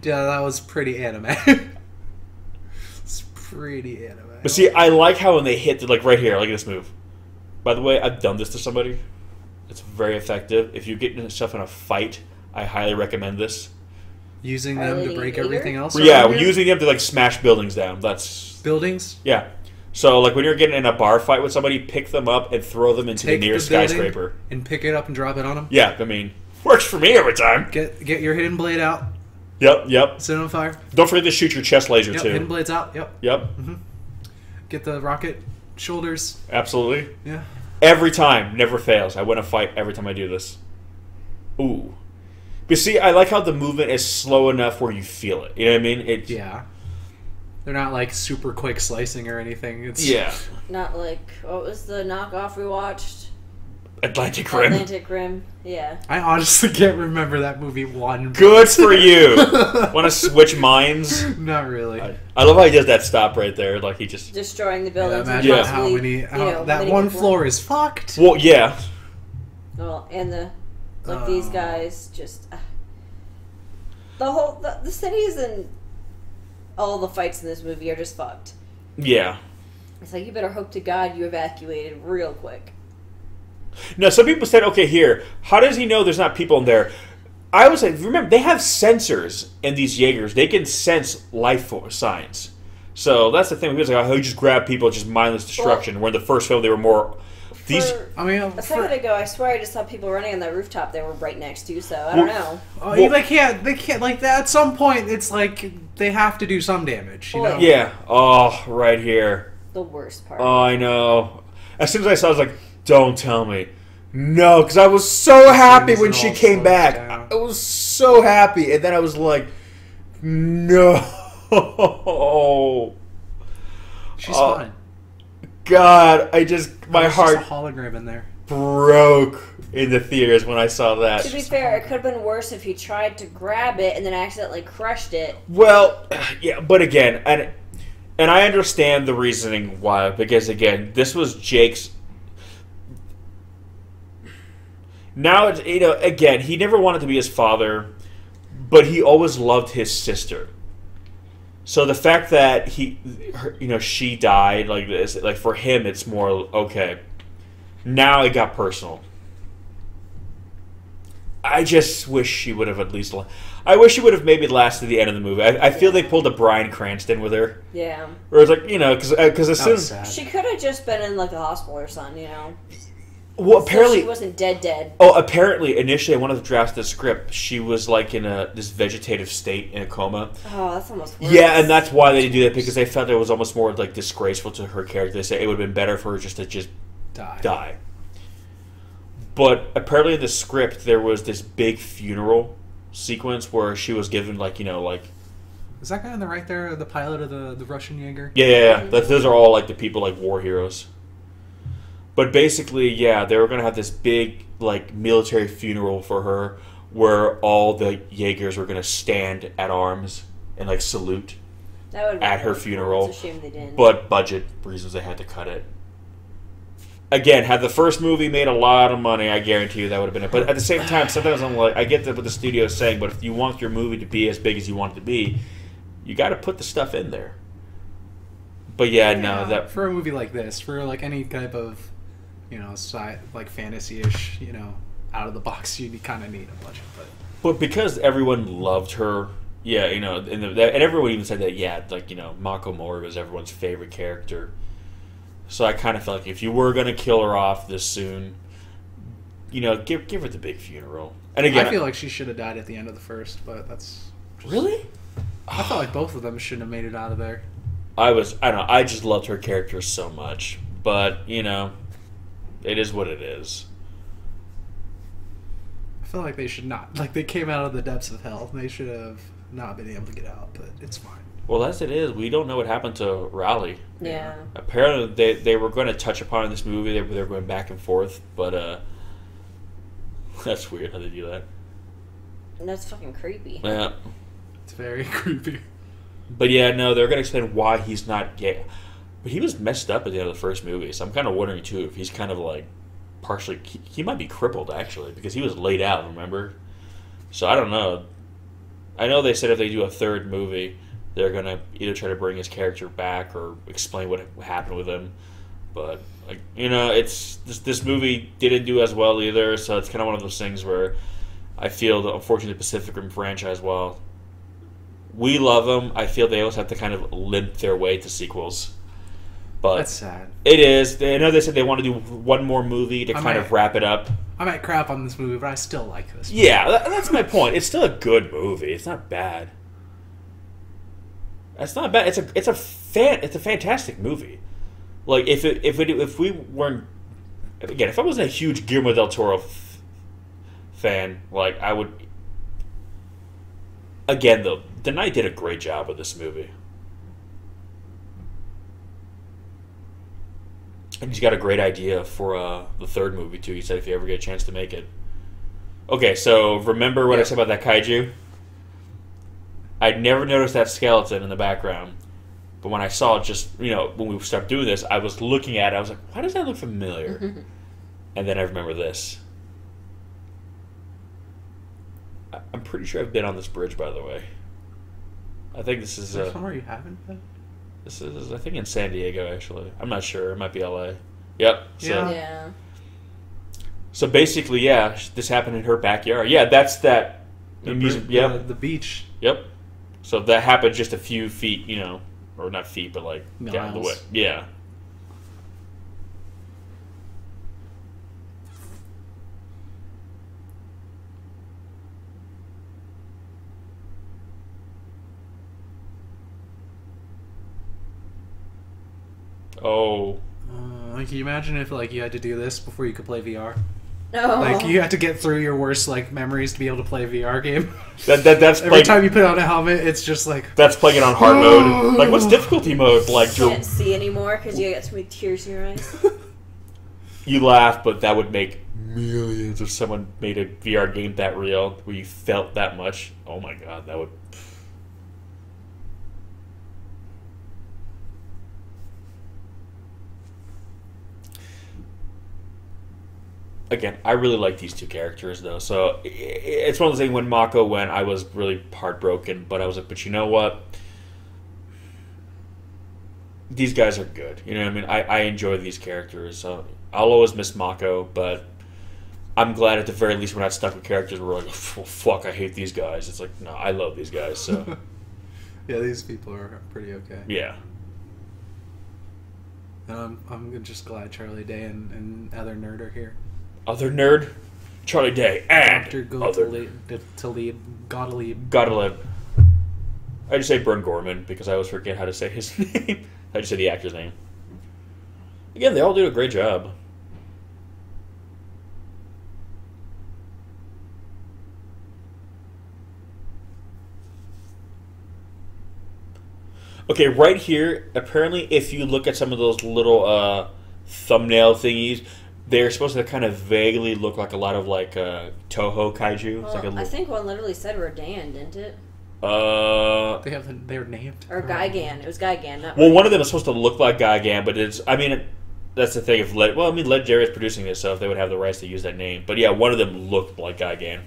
Yeah, that was pretty anime. It's pretty anime. But see, I like how when they hit, like right here, look at this move. By the way, I've done this to somebody. It's very effective. If you get yourself in a fight, I highly recommend this. Using them to break everything else? Yeah, using them to like smash buildings down. That's buildings? Yeah. So like when you're getting in a bar fight with somebody, pick them up and throw them into the nearest skyscraper. And pick it up and drop it on them? Yeah, I mean, works for me every time. Get your hidden blade out. Yep. Set it on fire. Don't forget to shoot your chest laser too. Hidden blades out. Yep. Mm-hmm. Get the rocket shoulders. Absolutely. Yeah. Every time, never fails. I win a fight every time I do this. Ooh. But see, I like how the movement is slow enough where you feel it. You know what I mean? Yeah. They're not like super quick slicing or anything. It's not like what was the knockoff we watched? Atlantic Rim. Atlantic Rim. Yeah. I honestly can't remember that movie one. Good for you. Want to switch minds? Not really. I love how he does that stop right there. Like he just destroying the buildings. Yeah, imagine how many. That one floor is fucked. Well, yeah. Well, and these guys just the cities and all the fights in this movie are just fucked. Yeah. It's like you better hope to God you evacuated real quick. No, some people said, okay, here, how does he know there's not people in there? I was like, remember, they have sensors in these Jaegers. They can sense life force signs. So that's the thing. He was like, oh, he just grab people, just mindless destruction. Where in the first film, they were more... A second ago, I swear I just saw people running on that rooftop they were right next to, so I don't know. They can't, like, that. At some point, it's like, they have to do some damage, you know? Yeah. Oh, right here. The worst part. Oh, I know. As soon as I saw it, I was like, don't tell me. No, because I was so happy when she came back. I was so happy. And then I was like, no. She's fine. God, my heart just a hologram in there. Broke in the theaters when I saw that. To be fair, it could have been worse if he tried to grab it and then accidentally crushed it. Well, yeah, but again, and I understand the reasoning why, because again, this was Jake's. Now, again, he never wanted to be his father, but he always loved his sister. So the fact that she died like this, like for him, it's more okay. Now it got personal. I just wish she would have at least. I wish she would have maybe lasted the end of the movie. I feel they pulled a Bryan Cranston with her. Yeah. Or it's like because as soon as she could have just been in like the hospital or something, Well, apparently she wasn't dead. Oh, apparently, initially, I wanted to draft the script. She was like in this vegetative state in a coma. Oh, that's almost worse. Yeah, and that's why they do that because they felt it was almost more like disgraceful to her character. They say it would have been better for her just to die. But apparently, in the script, there was this big funeral sequence where she was given like. Is that guy on the right there, the pilot of the Russian Jaeger? Yeah. Those are all like the people like war heroes. But basically, yeah, they were going to have this big, like, military funeral for her where all the Jaegers were going to stand at arms and, like, salute at her funeral. It's a shame they didn't. But budget reasons, they had to cut it. Again, had the first movie made a lot of money, I guarantee you that would have been it. But at the same time, sometimes I'm like, I get what the studio is saying, but if you want your movie to be as big as you want it to be, you got to put the stuff in there. But no, for a movie like this, for, like, any type of... like fantasy-ish, out of the box, you kind of need a budget. But because everyone loved her, and everyone even said that, Mako Mori was everyone's favorite character. So I kind of felt like if you were going to kill her off this soon, give her the big funeral. And again, I feel like she should have died at the end of the first, but that's... Really? I felt like both of them shouldn't have made it out of there. I just loved her character so much. But, it is what it is. I feel like they should not. Like, they came out of the depths of hell. They should have not been able to get out, but it's fine. Well, as it is, we don't know what happened to Raleigh. Yeah. Apparently, they were going to touch upon in this movie. They were going back and forth, but that's weird how they do that. That's fucking creepy. Yeah. It's very creepy. But yeah, no, they're going to explain why he's not gay. But he was messed up at the end of the first movie, so I'm kind of wondering, too, if he's kind of, like, partially... He might be crippled, actually, because he was laid out, remember? So I don't know. I know they said if they do a third movie, they're going to either try to bring his character back or explain what happened with him. But like, you know, it's this movie didn't do as well either, so it's kind of one of those things where I feel that unfortunately the Pacific Rim franchise, while we love them, I feel they always have to kind of limp their way to sequels. But that's sad. It is. I know they said they want to do one more movie to kind of wrap it up. I might crap on this movie, but I still like this movie. Yeah, that's my point. It's still a good movie. It's not bad. It's not bad. It's a fantastic movie. Like if we weren't, again, if I wasn't a huge Guillermo del Toro fan, like I would. Again, though, the Knight did a great job with this movie. And he's got a great idea for the third movie, too. He said if you ever get a chance to make it. Okay, so remember what I said about that kaiju? I'd never noticed that skeleton in the background. But when I saw it just, you know, when we started doing this, I was looking at it. I was like, why does that look familiar? And then I remember this. I'm pretty sure I've been on this bridge, by the way. I think this is... somewhere you haven't been? This is, I think, in San Diego, actually. I'm not sure. It might be LA. Yep. So, yeah. So basically, yeah, this happened in her backyard. Yeah, that's that. The beach. Yep. So that happened just a few feet, you know, or not feet, but like miles down the way. Yeah. Oh. Can you imagine if like you had to do this before you could play VR? Oh. Like you had to get through your worst like memories to be able to play a VR game. That's every time you put on a helmet, it's just like that's playing it on hard mode. Like what's difficulty mode? Like you can't see anymore because you get too many tears in your eyes. You laugh, but that would make millions if someone made a VR game that real where you felt that much. Oh my god, that would. Again, I really like these two characters, though. So it's one of those things when Mako went, I was really heartbroken. But I was like, but you know what? These guys are good. You know what I mean? I enjoy these characters. So I'll always miss Mako, but I'm glad at the very least we're not stuck with characters where we're like, oh, fuck, I hate these guys. It's like, no, I love these guys. So yeah, these people are pretty okay. Yeah. And I'm just glad Charlie Day and other nerd are here. Other nerd, Charlie Day, and Dr. other Gottlieb. I just say Bern Gorman because I always forget how to say his name. I just say the actor's name. Again, they all do a great job. Okay, right here, apparently if you look at some of those little thumbnail thingies, they're supposed to kind of vaguely look like a lot of like Toho kaiju. Well, It's like I think one literally said Rodan, didn't it? They're named. Or Gigan. It was Gigan. Not well, one of them is supposed to look like Gigan, but it's. I mean, that's the thing. If Legendary is producing this, so if they would have the rights to use that name. But yeah, one of them looked like Gigan.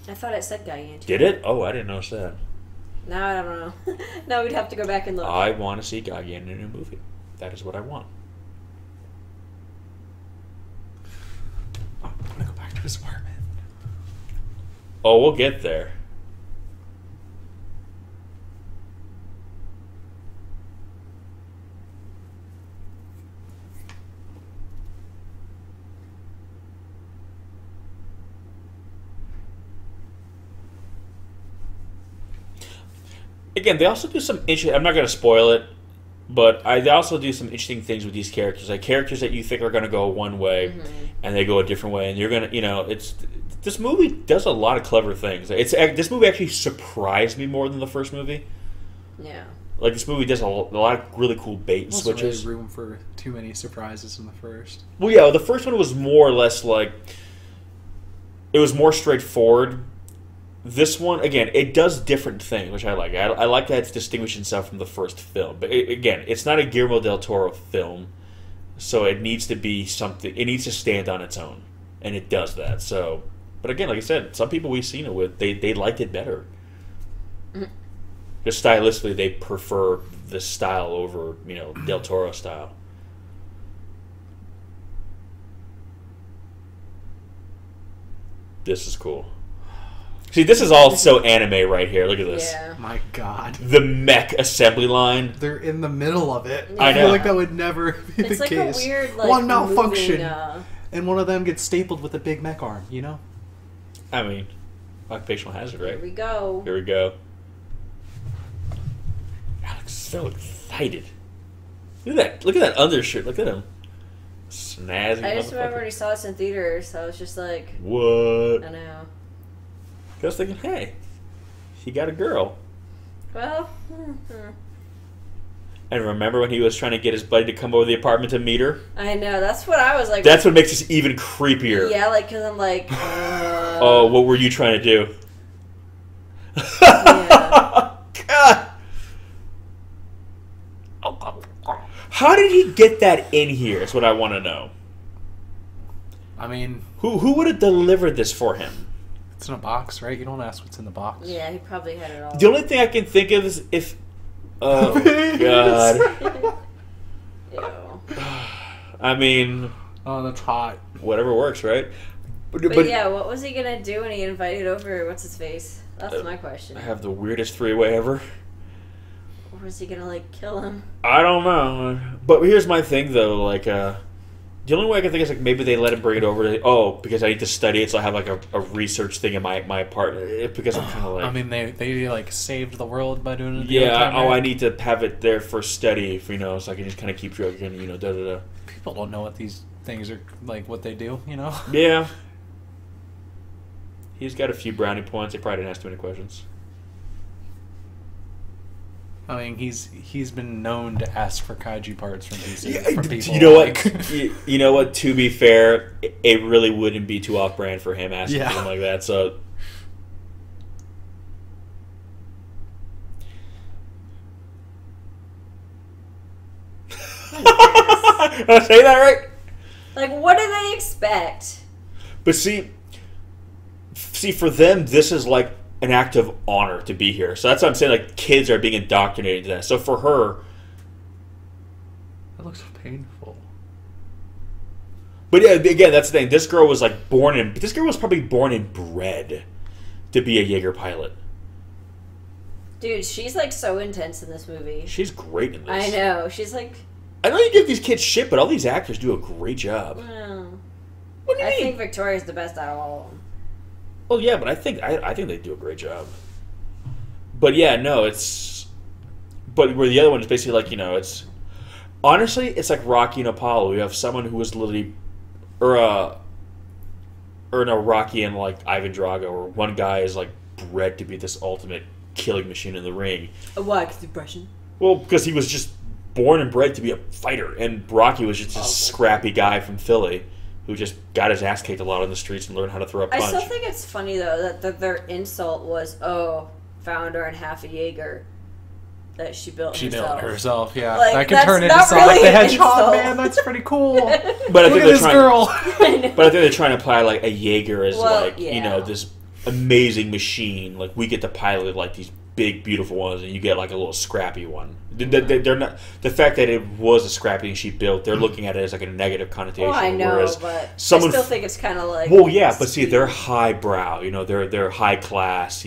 I thought it said Gigan. Did it? Oh, I didn't notice that. Now I don't know. Now we'd have to go back and look. I want to see Gigan in a movie. That is what I want. I'm gonna go back to his apartment. Oh, we'll get there. Again, they also do some interesting... I'm not going to spoil it, but they also do some interesting things with these characters. Like characters that you think are going to go one way, and they go a different way. And you're going to... You know, it's... This movie does a lot of clever things. This movie actually surprised me more than the first movie. Yeah. Like, this movie does a lot of really cool bait and switches. Really room for too many surprises in the first. Well, yeah, the first one was more or less like... It was more straightforward. This one, again, it does different things, which I like. I like that it's distinguishing itself from the first film. But again, it's not a Guillermo del Toro film, so it needs to be something. It needs to stand on its own, and it does that. So, but again, like I said, some people we've seen it with, they liked it better. Just stylistically, they prefer this style over del Toro style. This is cool. See, this is all so anime right here. Look at this. Yeah. My God. The mech assembly line. They're in the middle of it. Yeah. I feel like that would never be It's the like case. a weird, like, one malfunction, moving, and one of them gets stapled with a big mech arm. You know. I mean, occupational hazard, right? Here we go. Here we go. Alex is so excited. Look at that! Look at that undershirt. Look at him. Snazzy. I just remember when he saw this in theaters, I was just like, what? I know. I was thinking, hey, he got a girl. Well, And remember when he was trying to get his buddy to come over to the apartment to meet her? I know. That's what I was like. That's what makes this even creepier. Yeah, like, because I'm like, oh, what were you trying to do? Yeah. God. How did he get that in here? Is what I want to know. I mean, Who would have delivered this for him? it's in a box, right? You don't ask what's in the box. Yeah, he probably had it all. The only thing I can think of is if. Oh God. Ew. I mean, Oh, that's hot. whatever works, right? But yeah, what was he gonna do when he invited over what's his face? That's my question. I have the weirdest three-way ever. Or was he gonna like kill him? I don't know. But here's my thing, though. Like, the only way I can think is like maybe they let him bring it over to because I need to study it, so I have like a research thing in my apartment. Because I'm kind of like, I mean, they like saved the world by doing it. yeah. Time, right? I need to have it there for study, if, so I can just kind of keep joking, da da da. People don't know what these things are like, what they do. You know. Yeah. He's got a few brownie points. He probably didn't ask too many questions. I mean, he's been known to ask for kaiju parts from DC. Yeah, from people. you know like, what? You know what? To be fair, it really wouldn't be too off-brand for him asking Yeah. something like that. So, Did I say that right? Like, what do they expect? But see, for them, this is like an act of honor to be here. So that's what I'm saying. Like, kids are being indoctrinated to that. So for her, that looks painful. but yeah, again, that's the thing. This girl was like this girl was probably born and bred to be a Jaeger pilot. Dude, she's like so intense in this movie. She's great in this. I know. She's like, I know you give these kids shit, but all these actors do a great job. well, What do you I mean? think Victoria's the best out of all of them. Well, yeah, but I think they do a great job. But yeah, no, it's. But where the other one is basically like, it's. Honestly, it's like Rocky and Apollo. You have someone who was literally, or no, Rocky and like Ivan Drago, where one guy is like bred to be this ultimate killing machine in the ring. Why? Because depression. Well, because he was just born and bred to be a fighter, and Rocky was just a scrappy guy from Philly who just got his ass kicked a lot on the streets and learned how to throw a punch. I still think it's funny though that their insult was, found her in half a Jaeger that she built She herself. built it herself, yeah. Like, that could that's turn into not Sonic really the an Hedgehog, insult. man. That's pretty cool. But I Look think at they're this trying. girl. But I think they're trying to apply like a Jaeger as yeah. this amazing machine. Like we get to pilot like these big beautiful ones, and you get like a little scrappy one. They're not the fact that it was a scrappy and she built. They're looking at it as like a negative connotation. Well, I know, whereas but someone I still think it's kind of like. Well, yeah, but see, they're highbrow. They're high class.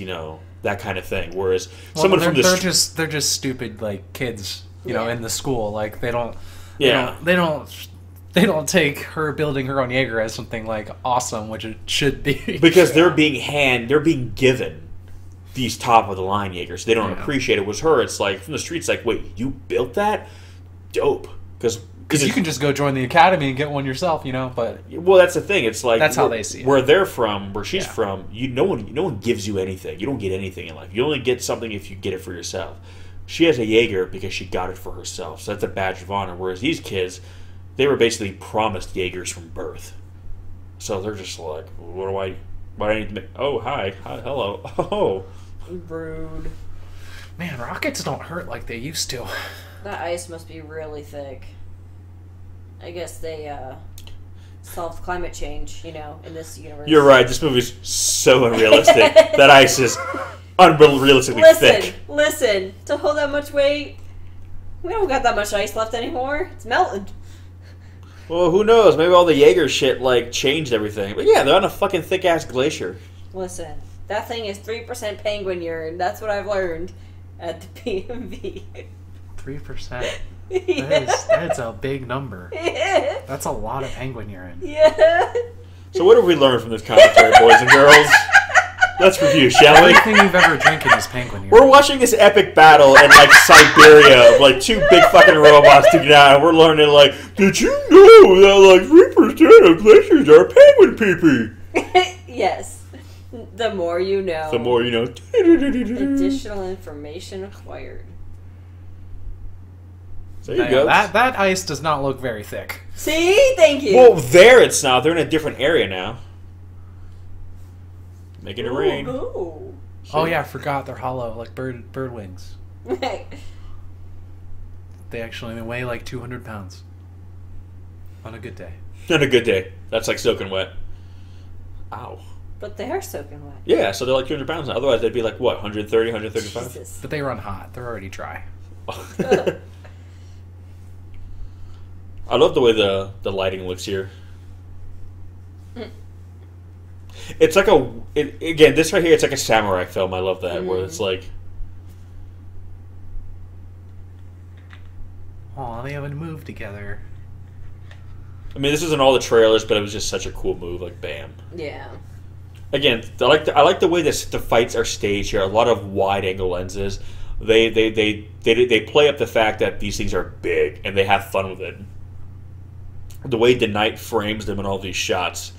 That kind of thing. Whereas someone from the they're just stupid like kids. In the school, like they don't. Yeah. They don't take her building her own Jaeger as something like awesome, which it should be. Because they're being given these top of the line Jaegers. They don't appreciate it. Was her? It's like from the streets. Like, wait, you built that? Dope. Because you can just go join the academy and get one yourself. But well, that's the thing. It's like that's how they see it. Where they're from, where she's from, no one gives you anything. You don't get anything in life. You only get something if you get it for yourself. She has a Jaeger because she got it for herself. So that's a badge of honor. Whereas these kids, they were basically promised Jaegers from birth. So they're just like, why do I need to make... Oh, hi. Hello. Oh. Rude. Man, rockets don't hurt like they used to. That ice must be really thick. I guess they solved climate change, in this universe. You're right. This movie's so unrealistic. That ice is unrealistically thick. Listen. To hold that much weight, we don't got that much ice left anymore. It's melting. Well, who knows? Maybe all the Jaeger shit like changed everything. But yeah, they're on a fucking thick ass glacier. Listen, that thing is 3% penguin urine. That's what I've learned at the PMV. 3%. Yeah. That's a big number. Yeah. That's a lot of penguin urine. Yeah. So what have we learned from this commentary, boys and girls? Let's review, shall we? Everything you've ever drinking is penguin urine. We're watching this epic battle in like Siberia of like two big fucking robots to get out, and we're learning like, did you know that like 3% of glaciers are penguin pee-pee? Yes. The more you know. The more you know. Additional information acquired. There you go. That ice does not look very thick. See? Thank you. Well, there it's not. They're in a different area now. Making it rain. Ooh. Oh yeah, I forgot they're hollow, like bird wings. Right. They actually weigh like 200 pounds. On a good day. On a good day. That's like soaking wet. Ow. But they are soaking wet. Yeah, so they're like 200 pounds now. Otherwise, they'd be like, what, 130, 135? Jesus. But they run hot. They're already dry. I love the way the lighting looks here. It's like again, this right here, it's like a samurai film. I love that, where it's like... Aw, they haven't moved together. I mean, this isn't all the trailers, but it was just such a cool move. Like, bam. Yeah. Again, I like the way the fights are staged here. A lot of wide-angle lenses. They play up the fact that these things are big, and they have fun with it. The way the Knight frames them in all these shots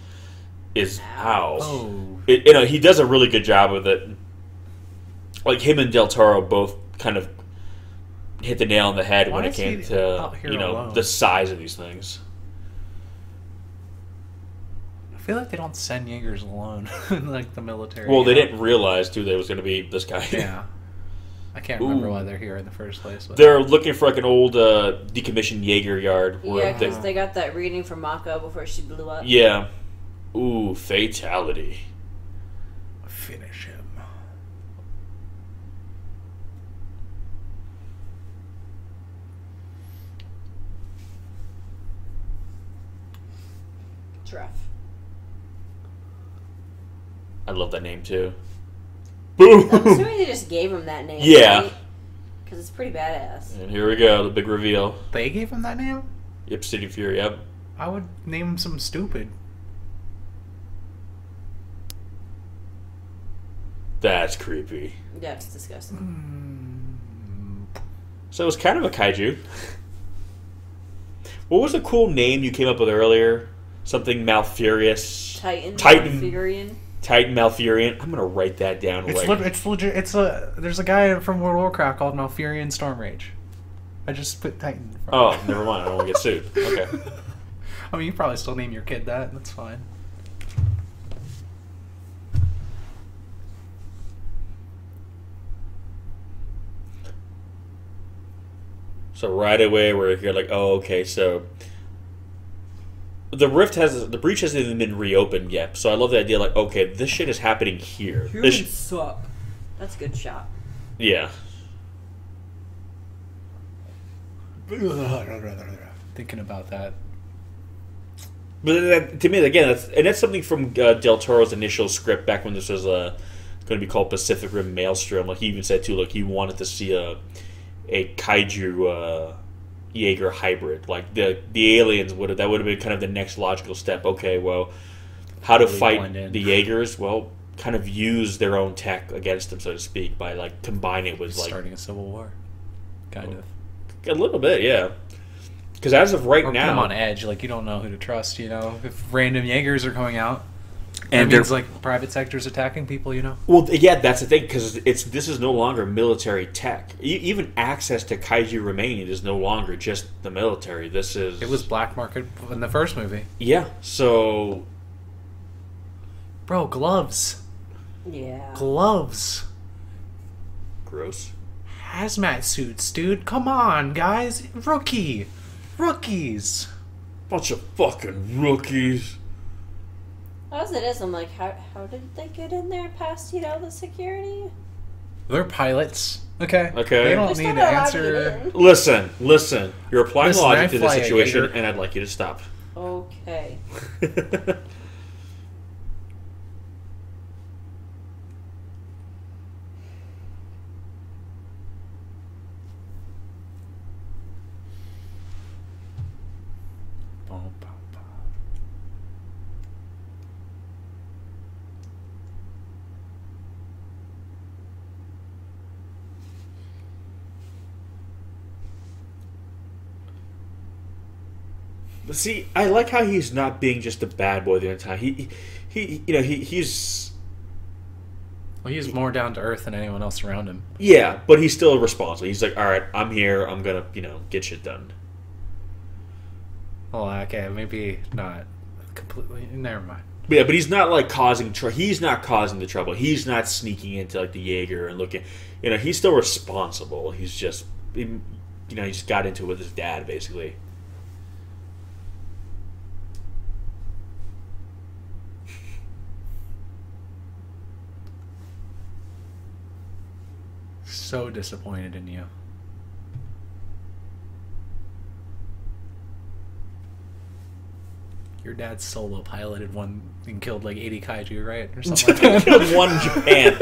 is he does a really good job with it. Like him and Del Toro both kind of hit the nail on the head when it came to the size of these things. I feel like they don't send Jaegers alone in like the military. Well, they didn't realize too there was going to be this guy. Yeah. I can't remember why they're here in the first place. But. They're looking for like an old decommissioned Jaeger yard. Yeah, because they got that reading from Mako before she blew up. Yeah. Ooh, fatality. Finish him. It's rough. I love that name too. Boom! I'm assuming they just gave him that name. Yeah. Because it's pretty badass. And here we go, the big reveal. They gave him that name? Yep, City Fury, yep. I would name him something stupid. That's creepy. Yeah, it's disgusting. So it's kind of a kaiju. What was the cool name you came up with earlier? Something Malfurious. Titan. Malfurion. Titan Malfurion. I'm gonna write that down. It's legit. There's a guy from World of Warcraft called Malfurion Stormrage. I just put Titan. Oh, never mind. I don't want to get sued. Okay. I mean, you probably still name your kid that. That's fine. So right away we're here like, oh, okay, so the breach hasn't even been reopened yet. So I love the idea, like, okay, this shit is happening here. Humans suck. That's a good shot. Yeah. Thinking about that. But to me, again, that's something from Del Toro's initial script back when this was going to be called Pacific Rim Maelstrom. Like he even said too, like he wanted to see a kaiju Jaeger hybrid. Like the aliens would have been kind of the next logical step. Okay, well, how to fight the Jaegers? Well, kind of use their own tech against them, so to speak, by like combining it with like starting a civil war, kind of. A little bit, yeah. Because as of right now, put them on edge. Like you don't know who to trust. You know, if random Jaegers are coming out, and that means like private sectors attacking people. You know. Well, yeah, that's the thing because this is no longer military tech. Even access to kaiju remaining is no longer just the military. It was black market in the first movie. Yeah. So, bro, gloves. Yeah. Gloves. Gross. Hazmat suits, dude. Come on, guys. Rookies. Bunch of fucking rookies. As it is, I'm like, how did they get in there past, the security? They're pilots. Okay. They don't need to answer. Listen. You're applying logic to the situation, and I'd like you to stop. Okay. But see, I like how he's not being just a bad boy the entire time. He's. Well, he's more down to earth than anyone else around him. Yeah, but he's still responsible. He's like, all right, I'm here. I'm gonna, get shit done. Well, okay, maybe not completely. Never mind. But yeah, but he's not like causing trouble. He's not causing the trouble. He's not sneaking into like the Jaeger and looking. He's still responsible. He's just, he just got into it with his dad basically. So disappointed in you. Your dad solo piloted one and killed like 80 kaiju, right? Or something like that. Killed one in Japan.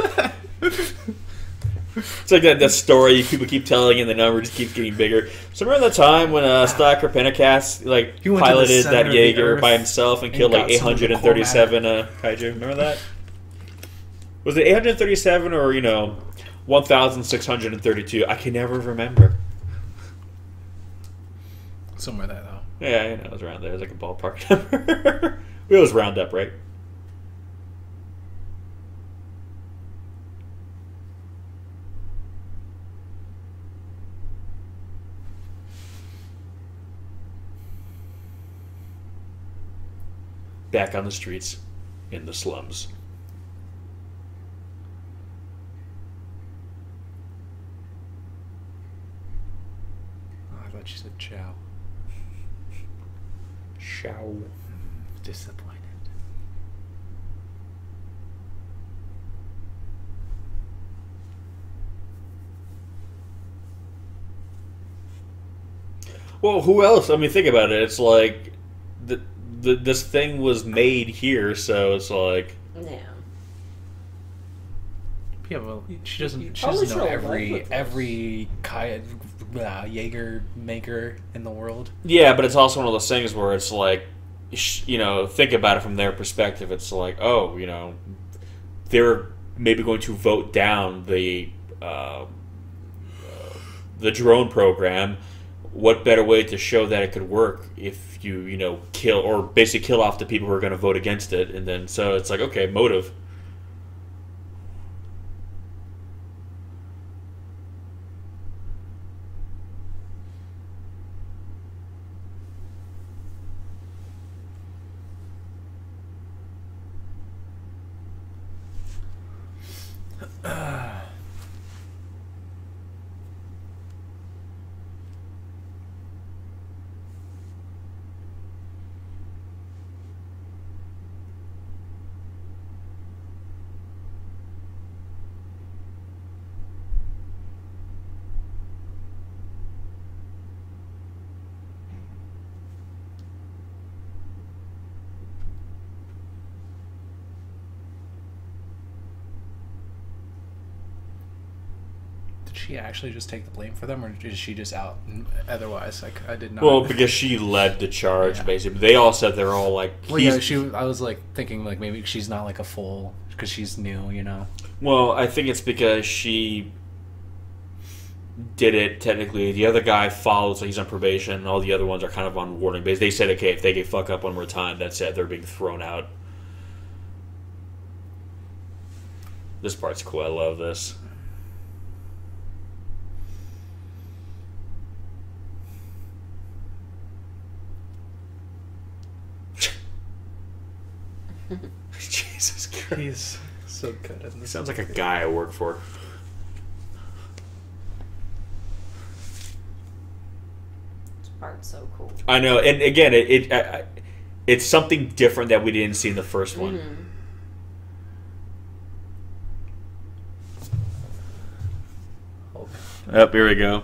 It's like that story people keep telling and the number just keeps getting bigger. So remember that time when Stalker Penacast piloted that Jaeger by himself and killed like 837 kaiju? Remember that? Was it 837 or 1,632? I can never remember. Somewhere there, though. Yeah, it was around there. It was like a ballpark number. We always round up, right? Back on the streets, in the slums. I thought you said chow. Chow. Disappointed. Well, who else? I mean, think about it. It's like this thing was made here, so it's like. Yeah. Yeah, well, she doesn't know every Jaeger maker in the world. Yeah, but it's also one of those things where it's like, think about it from their perspective. It's like, they're maybe going to vote down the drone program. What better way to show that it could work if you kill or basically kill off the people who are going to vote against it, and then so it's like, okay, motive. Did she actually just take the blame for them, or is she just out otherwise? Like, I did not. Well, because she led the charge, basically. They all said they're all like. Well, yeah, I was like thinking like maybe she's not like a full because she's new, Well, I think it's because she did it technically. The other guy follows, like he's on probation, and all the other ones are kind of on warning base. They said, okay, if they get fuck up one more time, that's it. They're being thrown out. This part's cool. I love this. Jesus Christ. He's so good at this. Sounds like a guy I work for. This part's so cool. I know, and again, it's something different that we didn't see in the first one. Mm-hmm. Yep, here we go.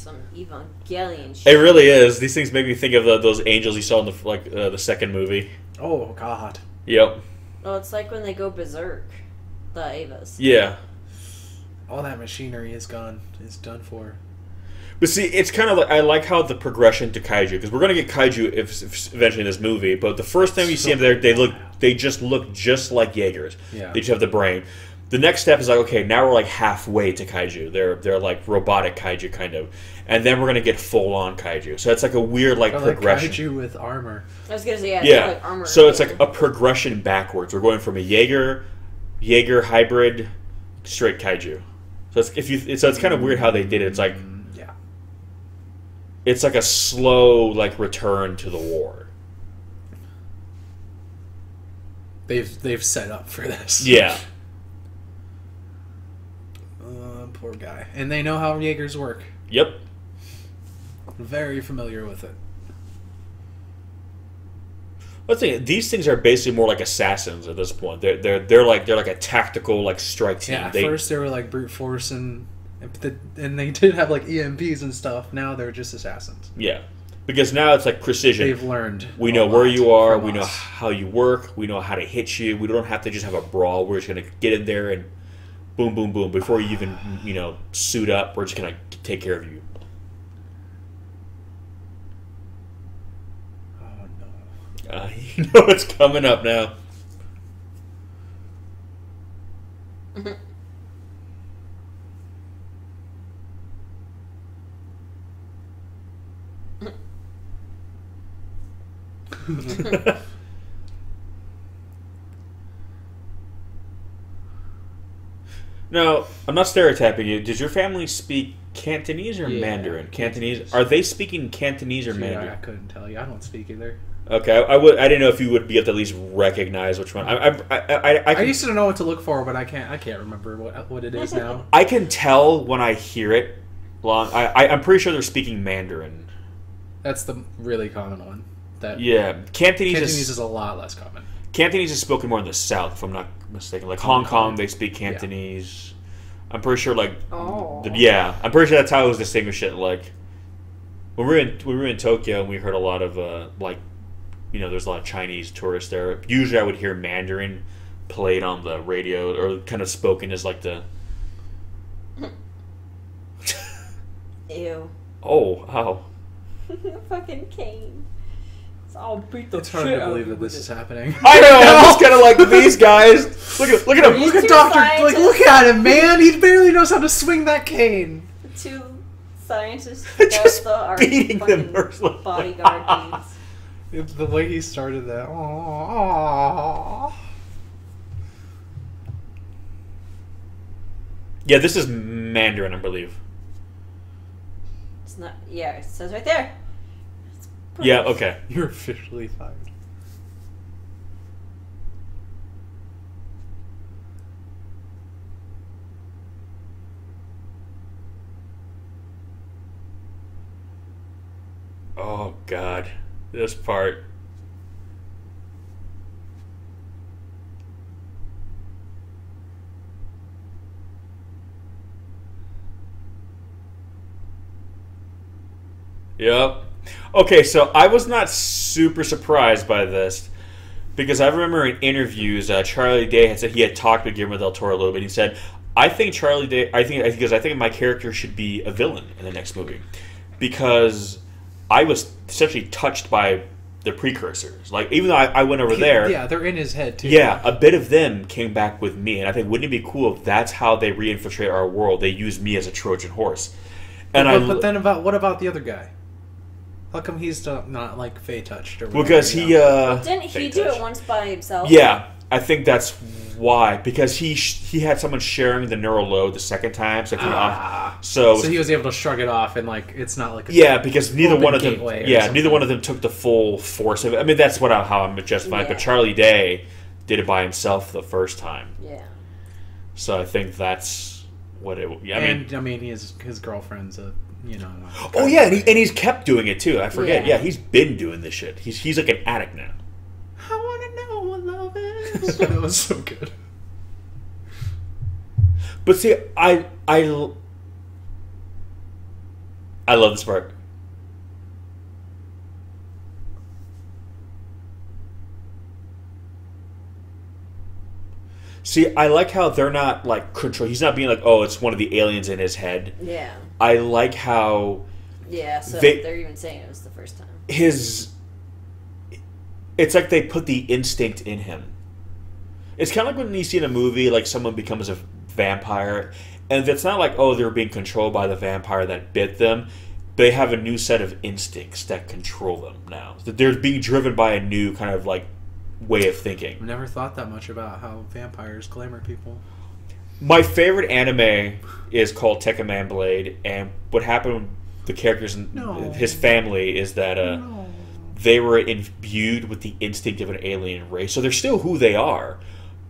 some Evangelion It shit. really is. These things make me think of those angels you saw in the second movie. Oh God. Yep. Oh, it's like when they go berserk. The Avas. Yeah. All that machinery is gone. Is done for. But see, it's kind of like I like how the progression to kaiju, because we're gonna get kaiju if eventually in this movie. But the first time you see them there, they just look just like Jaegers. Yeah. They just have the brain. The next step is like, okay, now we're like halfway to kaiju. They're like robotic kaiju kind of, and then we're gonna get full on kaiju. So it's like a weird like progression. Like kaiju with armor. I was gonna say Yeah. Like armor. So it's like a progression backwards. We're going from a Jaeger hybrid, straight kaiju. So it's kind of weird how they did it. It's like it's like a slow like return to the war. They've set up for this. Yeah. Poor guy. And they know how Jaegers work. Yep. Very familiar with it. Let's see. These things are basically more like assassins at this point. They're like a tactical like strike team. Yeah. First they were like brute force and they did have like EMPs and stuff. Now they're just assassins. Yeah. Because now it's like precision. They've learned. We know where you are. We know how you work. We know how to hit you. We don't have to just have a brawl. We're just gonna get in there and boom, boom, boom. Before you even suit up, we're just gonna take care of you. Oh no! You know what's coming up now. Now, I'm not stereotyping you. Does your family speak Cantonese or Mandarin? Cantonese. Are they speaking Cantonese or Mandarin? I couldn't tell you. I don't speak either. Okay, I didn't know if you would be able to at least recognize which one. I used to know what to look for, but I can't remember what it is now. I can tell when I hear it. I'm pretty sure they're speaking Mandarin. That's the really common one. Cantonese is a lot less common. Cantonese is spoken more in the South, if I'm not mistaken. Like Hong Kong, they speak Cantonese. Yeah. I'm pretty sure, like, I'm pretty sure that's how it was distinguished. Like, when we were in Tokyo, and we heard a lot of there's a lot of Chinese tourists there. Usually, I would hear Mandarin played on the radio, or kind of spoken as like the. Ew. Oh, how? Fucking cane. It's hard to believe that this is happening. I know. I'm just kind of like these guys. Look at him. Look at Doctor. Like, look at him, man. He barely knows how to swing that cane. Two scientists just are beating them bodyguard dudes. The way he started that. Aww. Yeah, this is Mandarin, I believe. It's not. Yeah, it says right there. Yeah, okay. You're officially fired. Oh, God. This part. Yep. Okay, so I was not super surprised by this because I remember in interviews, Charlie Day had said he had talked with Guillermo del Toro a little bit. He said, "I think Charlie Day, I think my character should be a villain in the next movie because I was essentially touched by the precursors. Like even though I went over there, yeah, they're in his head too. Yeah, a bit of them came back with me, and I think wouldn't it be cool if that's how they reinfiltrate our world? They use me as a Trojan horse." And but then what about the other guy? How come he's not like Fey touched or whatever? Because he didn't he do it once by himself? Yeah, I think that's why. Because he had someone sharing the neural load the second time, so he was able to shrug it off and like it's not like because neither one of them neither one of them took the full force of it. I mean that's how I'm justifying. But Charlie Day did it by himself the first time. Yeah. So I think that's what it. Yeah, I mean his girlfriend's a. Oh yeah, and he's kept doing it too. I forget. Yeah, he's been doing this shit. He's like an addict now. I want to know what love is. That was so good. But see, I love this part. See, I like how they're not like control. He's not being like, oh, it's one of the aliens in his head. Yeah. I like how. Yeah, so they're even saying it was the first time. It's like they put the instinct in him. It's kind of like when you see in a movie, like someone becomes a vampire, and it's not like, oh, they're being controlled by the vampire that bit them. They have a new set of instincts that control them now. They're being driven by a new kind of like way of thinking. I've never thought that much about how vampires glamour people. My favorite anime is called Tekkaman Blade, and what happened with the characters in his family is that they were imbued with the instinct of an alien race. So they're still who they are,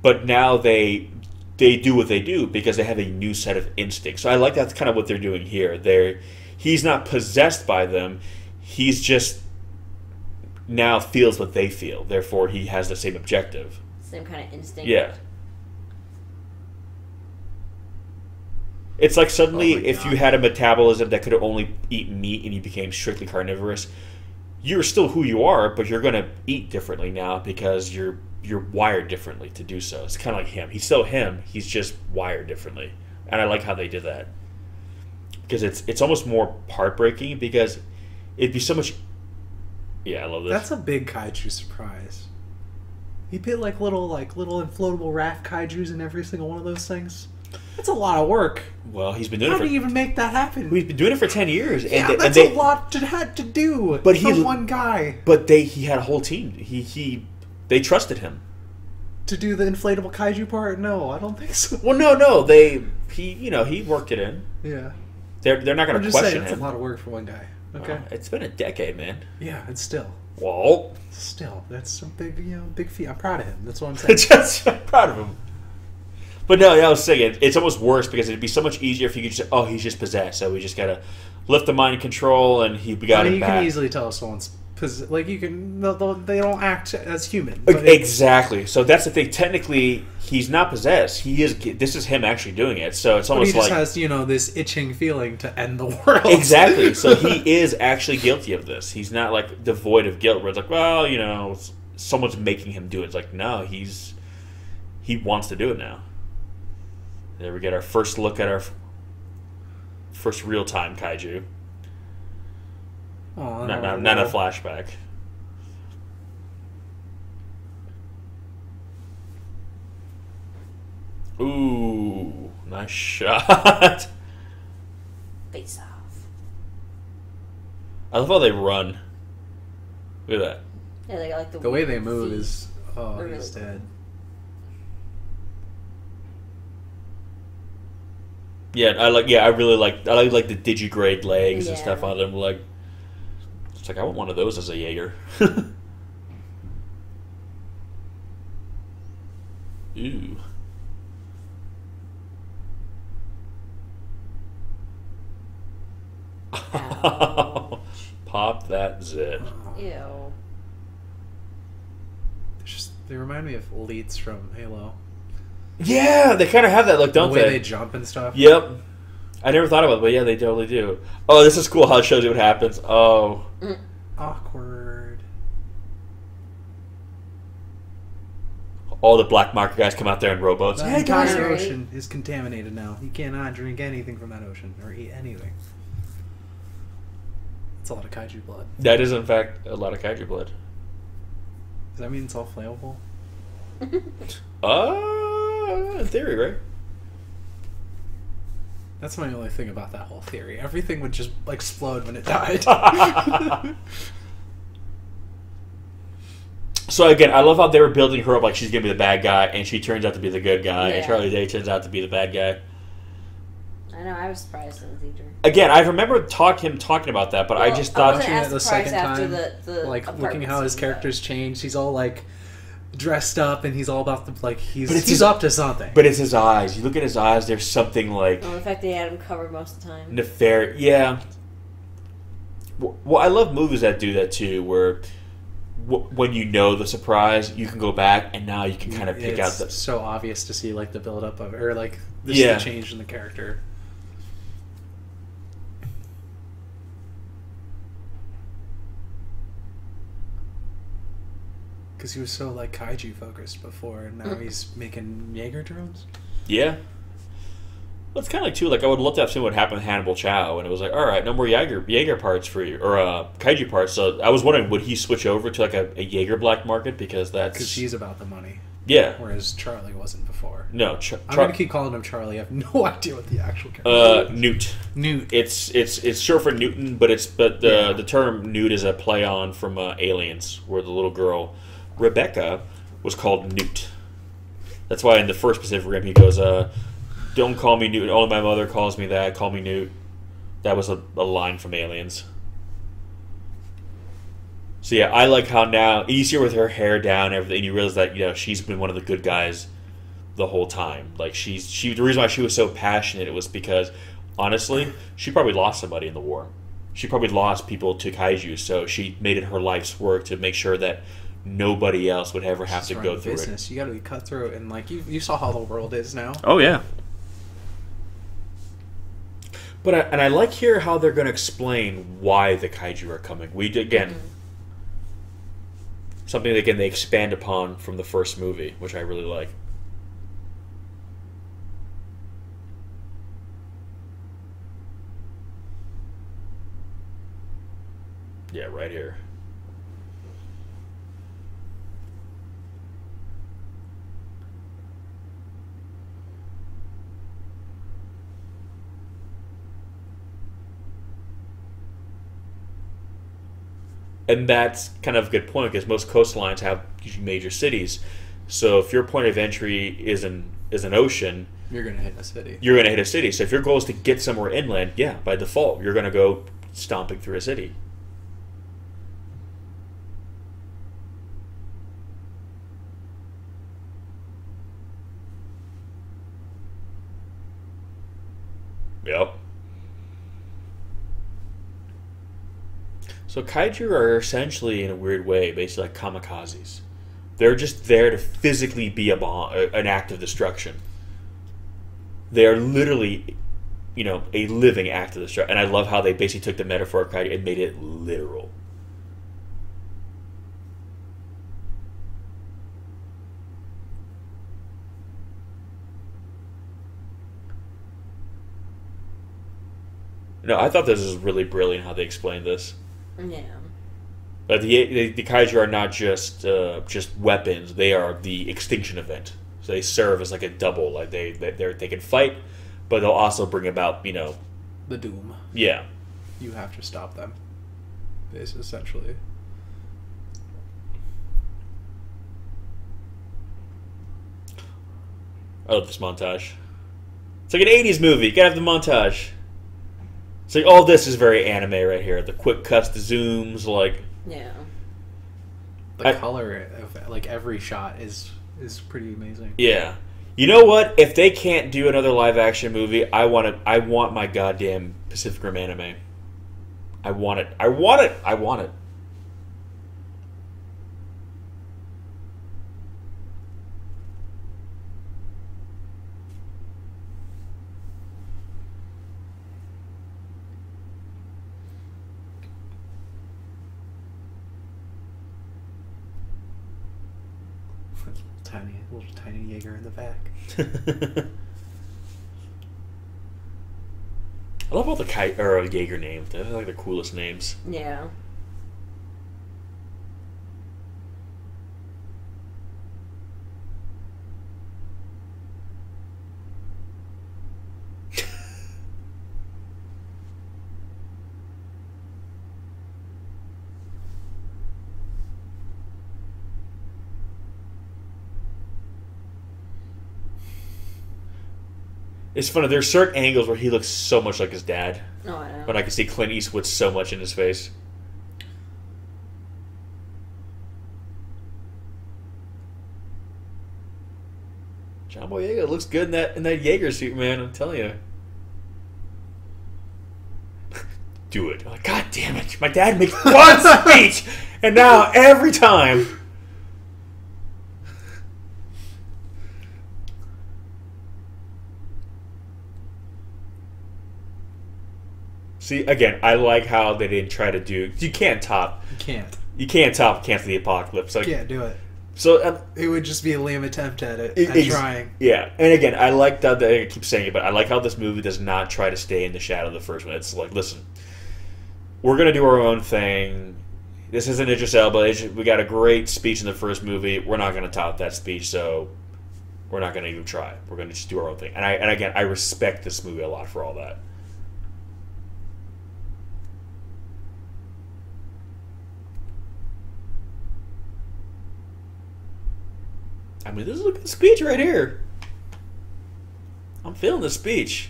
but now they do what they do because they have a new set of instincts. So I like that's kind of what they're doing here. He's not possessed by them. He's just now feels what they feel. Therefore, he has the same objective. Same kind of instinct. Yeah. It's like suddenly if you had a metabolism that could only eat meat and you became strictly carnivorous, you're still who you are, but you're going to eat differently now because you're wired differently to do so. It's kind of like him. He's still him. He's just wired differently. And I like how they did that. Because it's almost more heartbreaking because it'd be so much... Yeah, I love this. That's a big kaiju surprise. He put like little inflatable raft kaijus in every single one of those things. That's a lot of work. Well, he's been doing How do you even make that happen? He's been doing it for 10 years. Yeah, that's a lot to do for one guy. But he had a whole team. They trusted him. To do the inflatable kaiju part? No, I don't think so. Well, no. He worked it in. Yeah. They're not going to question him. It's a lot of work for one guy. Okay. It's been a decade, man. Yeah, it's still. Well. Still, that's a big feat. I'm proud of him. That's what I'm saying. I'm proud of him. But no, I was saying it's almost worse because it'd be so much easier if you could just say, oh, he's just possessed, so we just gotta lift the mind control and we got him back. You can easily tell if someone's possessed. Like, you can, they don't act as human. Exactly. So that's the thing. Technically, he's not possessed. This is him actually doing it. So it's almost like... he just has, this itching feeling to end the world. Exactly. So he is actually guilty of this. He's not like devoid of guilt where it's like, well, someone's making him do it. It's like, no, he wants to do it now. There we get our first look at our first real-time kaiju. Oh, not a flashback. Ooh, nice shot. Face off. I love how they run. Look at that. Yeah, they got like the way they move is... Oh, They're he's really dead. Yeah, I really like the digigrade legs and stuff on them. Like, it's like I want one of those as a Jaeger. Ooh. Pop that zit. Ew. They remind me of elites from Halo. Yeah, they kind of have that look, don't they? The way they jump and stuff. Yep. I never thought about it, but yeah, they totally do. Oh, this is cool how it shows you what happens. Oh. Awkward. All the black market guys come out there in rowboats. The entire ocean is contaminated now. You cannot drink anything from that ocean or eat anything. It's a lot of kaiju blood. That is, in fact, a lot of kaiju blood. Does that mean it's all flammable? In theory, right? That's my only thing about that whole theory. Everything would just explode when it died. So again, I love how they were building her up like she's gonna be the bad guy, and she turns out to be the good guy, and Charlie Day turns out to be the bad guy. I know, I was surprised in the theater. Again, I remember him talking about that, but I just thought... Watching it the second time, looking how his character's changed, he's all, dressed up, and he's all about the, he's up to something. But it's his eyes. You look at his eyes, there's something, the fact that he had him covered most of the time. Nefarious. Yeah. Well, I love movies that do that, too, where... when you know the surprise, you can go back and now you can kind of pick out the... It's so obvious to see the build-up of it, or the change in the character. Because he was so like kaiju focused before, and now he's making Jaeger drones. Yeah. Well, it's kind of like, too, like, I would love to have seen what happened with Hannibal Chow, and it was like, all right, no more Jaeger parts for you, or kaiju parts. So I was wondering, would he switch over to, like, a Jaeger black market? Because she's about the money. Yeah. Whereas Charlie wasn't before. No. I'm going to keep calling him Charlie. I have no idea what the actual character is. Newt. It's short for Newton, but the term Newt is a play on from Aliens, where the little girl, Rebecca, was called Newt. That's why in the first Pacific Rim he goes, don't call me Newt. Only my mother calls me that. Call me Newt. That was a line from Aliens. So yeah, I like how now you see her with her hair down and everything. And you realize that she's been one of the good guys the whole time. Like the reason why she was so passionate was because honestly, she probably lost somebody in the war. She probably lost people to kaiju, so she made it her life's work to make sure that nobody else would ever have to go through it. You got to be cutthroat, and like you saw how the world is now. Oh yeah. But I like here how they're going to explain why the kaiju are coming. Something again they expand upon from the first movie, which I really like. Yeah, right here. And that's kind of a good point because most coastlines have major cities. So if your point of entry is an ocean, you're going to hit a city. You're going to hit a city. So if your goal is to get somewhere inland, yeah, by default, you're going to go stomping through a city. Yep. So kaiju are essentially, in a weird way, basically like kamikazes. They're just there to physically be an act of destruction. They are literally, a living act of destruction. And I love how they basically took the metaphor of kaiju and made it literal. No, I thought this was really brilliant how they explained this. Yeah. The kaiju are not just weapons; they are the extinction event. So they serve as like a double. Like they can fight, but they'll also bring about the doom. Yeah. You have to stop them. Essentially. I love this montage. It's like an '80s movie. You gotta have the montage. It's like all this is very anime right here. The quick cuts, the zooms, like the color of like every shot is pretty amazing. Yeah, you know what? If they can't do another live action movie, I want my goddamn Pacific Rim anime. I want it. I want it. I want it. Little tiny Jaeger in the back. I love all the Jaeger names. They're like the coolest names. Yeah. It's funny. There's certain angles where he looks so much like his dad. Oh, I know. But I can see Clint Eastwood so much in his face. John Boyega looks good in that Jaeger suit, man. I'm telling you. Do it. I'm like, God damn it! My dad makes one speech, and now every time. See, again, I like how they didn't try to do. You can't top. You can't. You can't top Cancel the Apocalypse. Like, you can't do it. So it would just be a lame attempt at trying. Yeah, and again, I like that. I keep saying it, but I like how this movie does not try to stay in the shadow of the first one. It's like, listen, we're gonna do our own thing. This isn't Idris Elba. We got a great speech in the first movie. We're not gonna top that speech, so we're not gonna even try. We're gonna just do our own thing. And again, I respect this movie a lot for all that. I mean, this is a good speech right here. I'm feeling the speech.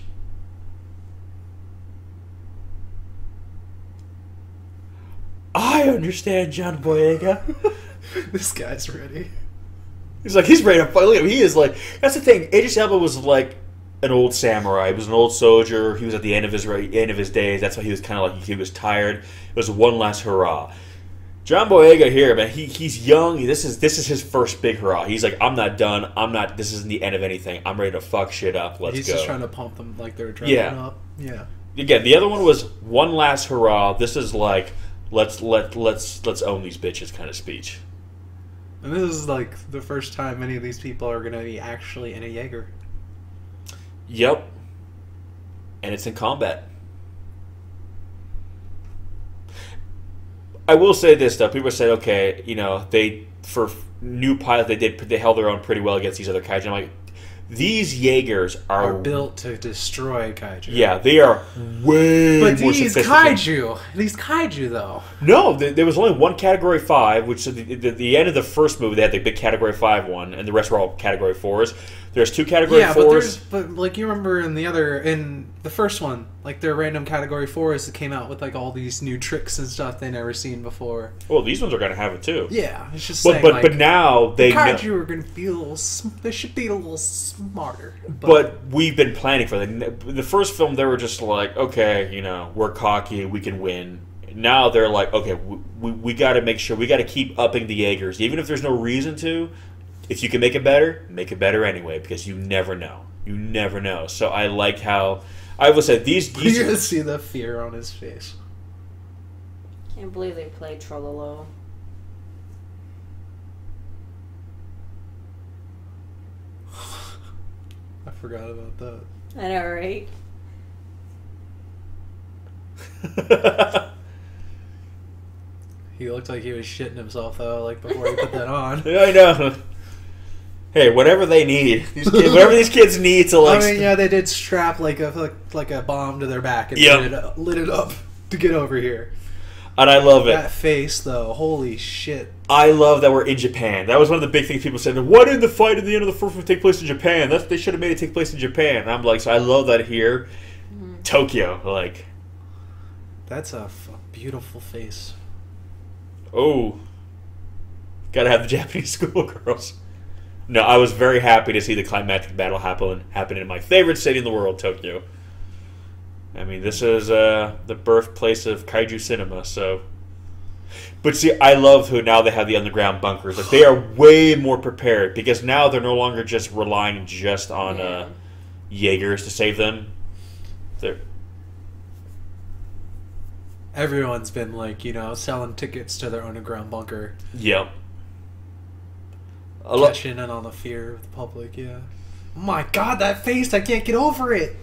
I understand, John Boyega. This guy's ready. He's ready to fight. Look at him. He is like, that's the thing. Idris Elba was like an old samurai. He was an old soldier. He was at the end of his days. That's why he was kind of like, he was tired. It was one last hurrah. John Boyega here, man, he's young. This is his first big hurrah. He's like, I'm not done. This isn't the end of anything. I'm ready to fuck shit up. Let's go. He's just trying to pump them like they're driving up. Yeah. Again, the other one was one last hurrah. This is like, let's own these bitches kind of speech. And this is like the first time any of these people are going to be actually in a Jaeger. Yep. And it's in combat. I will say this though. People say, okay, for new pilots they held their own pretty well against these other kaiju. I'm like, these Jaegers are built to destroy kaiju. Yeah, they are way more sophisticated. These kaiju though. No, there was only one Category 5, which at the end of the first movie they had the big Category 5 one, and the rest were all Category 4s. There's two Category 4s. But like you remember in the first one, like their random Category 4s that came out with like all these new tricks and stuff they never seen before. Well, these ones are going to have it too. Yeah, it's just but now they the kaiju are going to be they should be a little smarter. But we've been planning for that. The first film they were just like, okay, we're cocky, we can win. Now they're like, okay, we got to make sure, we got to keep upping the Jaegers, even if there's no reason to. If you can make it better anyway, because you never know. You never know. So I like how I will say these. You can see the fear on his face. Can't believe they played Trololo. I forgot about that. I know, right? He looked like he was shitting himself though, like before he put that on. Yeah, I know. Hey, whatever they need, whatever these kids need to like. I mean, yeah, they did strap like a bomb to their back and lit it up to get over here. And I love it. That face, though, holy shit! I love that we're in Japan. That was one of the big things people said. Why didn't the fight at the end of the first one take place in Japan? They should have made it take place in Japan. And I'm like, so I love that here, Tokyo. Like, that's a beautiful face. Oh, gotta have the Japanese schoolgirls. No, I was very happy to see the climactic battle happen in my favorite city in the world, Tokyo. I mean, this is the birthplace of kaiju cinema, so... But see, I love who now they have the underground bunkers. Like, they are way more prepared, because now they're no longer just relying just on Jaegers to save them. Everyone's been, like, selling tickets to their underground bunker. Yep. Catching in on the fear of the public, yeah. Oh my god, that face! I can't get over it!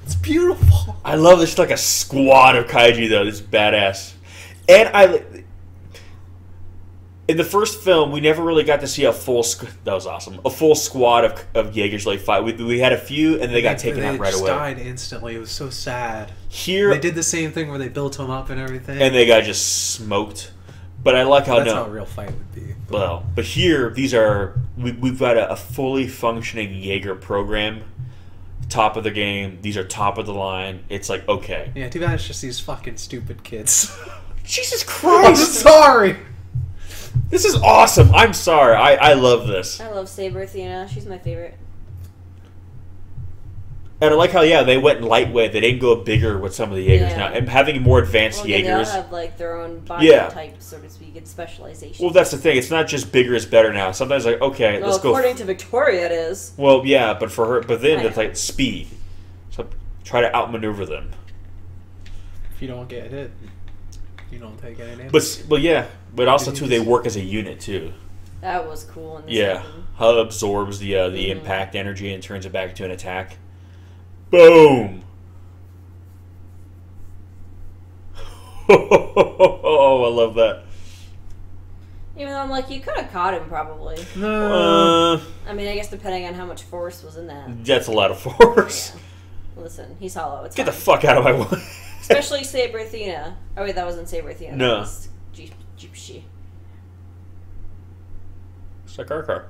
It's beautiful! I love this, like a squad of kaiju, though. This is badass. And in the first film, we never really got to see a full... That was awesome. A full squad of Jaegers like fight. We had a few, and they got taken out right away. They just died instantly. It was so sad. Here... They did the same thing where they built them up and everything. And they got just smoked. But I like how... That's how a real fight would be. Well, but here, these are... We've got a fully functioning Jaeger program. Top of the game. These are top of the line. It's like, okay. Yeah, too bad it's just these fucking stupid kids. Jesus Christ! I'm sorry! This is awesome. I'm sorry. I love this. I love Saber Athena. She's my favorite. And I like how, they went lightweight. They didn't go bigger with some of the Jaegers now. And having more advanced Jaegers. They all have like their own body type, so to speak, and specialization. Well, that's the thing. It's not just bigger is better now. Sometimes like, okay, let's go. According to Victoria, it is. Well, yeah, but for her, then it's like speed. So try to outmaneuver them. If you don't get hit, you don't take any damage. But also too, they work as a unit too. That was cool. In this movie. How it absorbs the impact energy and turns it back into an attack. Boom! Oh, I love that. Even though I'm like, you could have caught him probably. No. I mean, I guess depending on how much force was in that. That's a lot of force. Yeah. Listen, he's hollow. It's Get fine. the fuck out of my way. Especially Saberthina. Oh wait, that wasn't Saberthina. No. That was Gypsy. It's a car.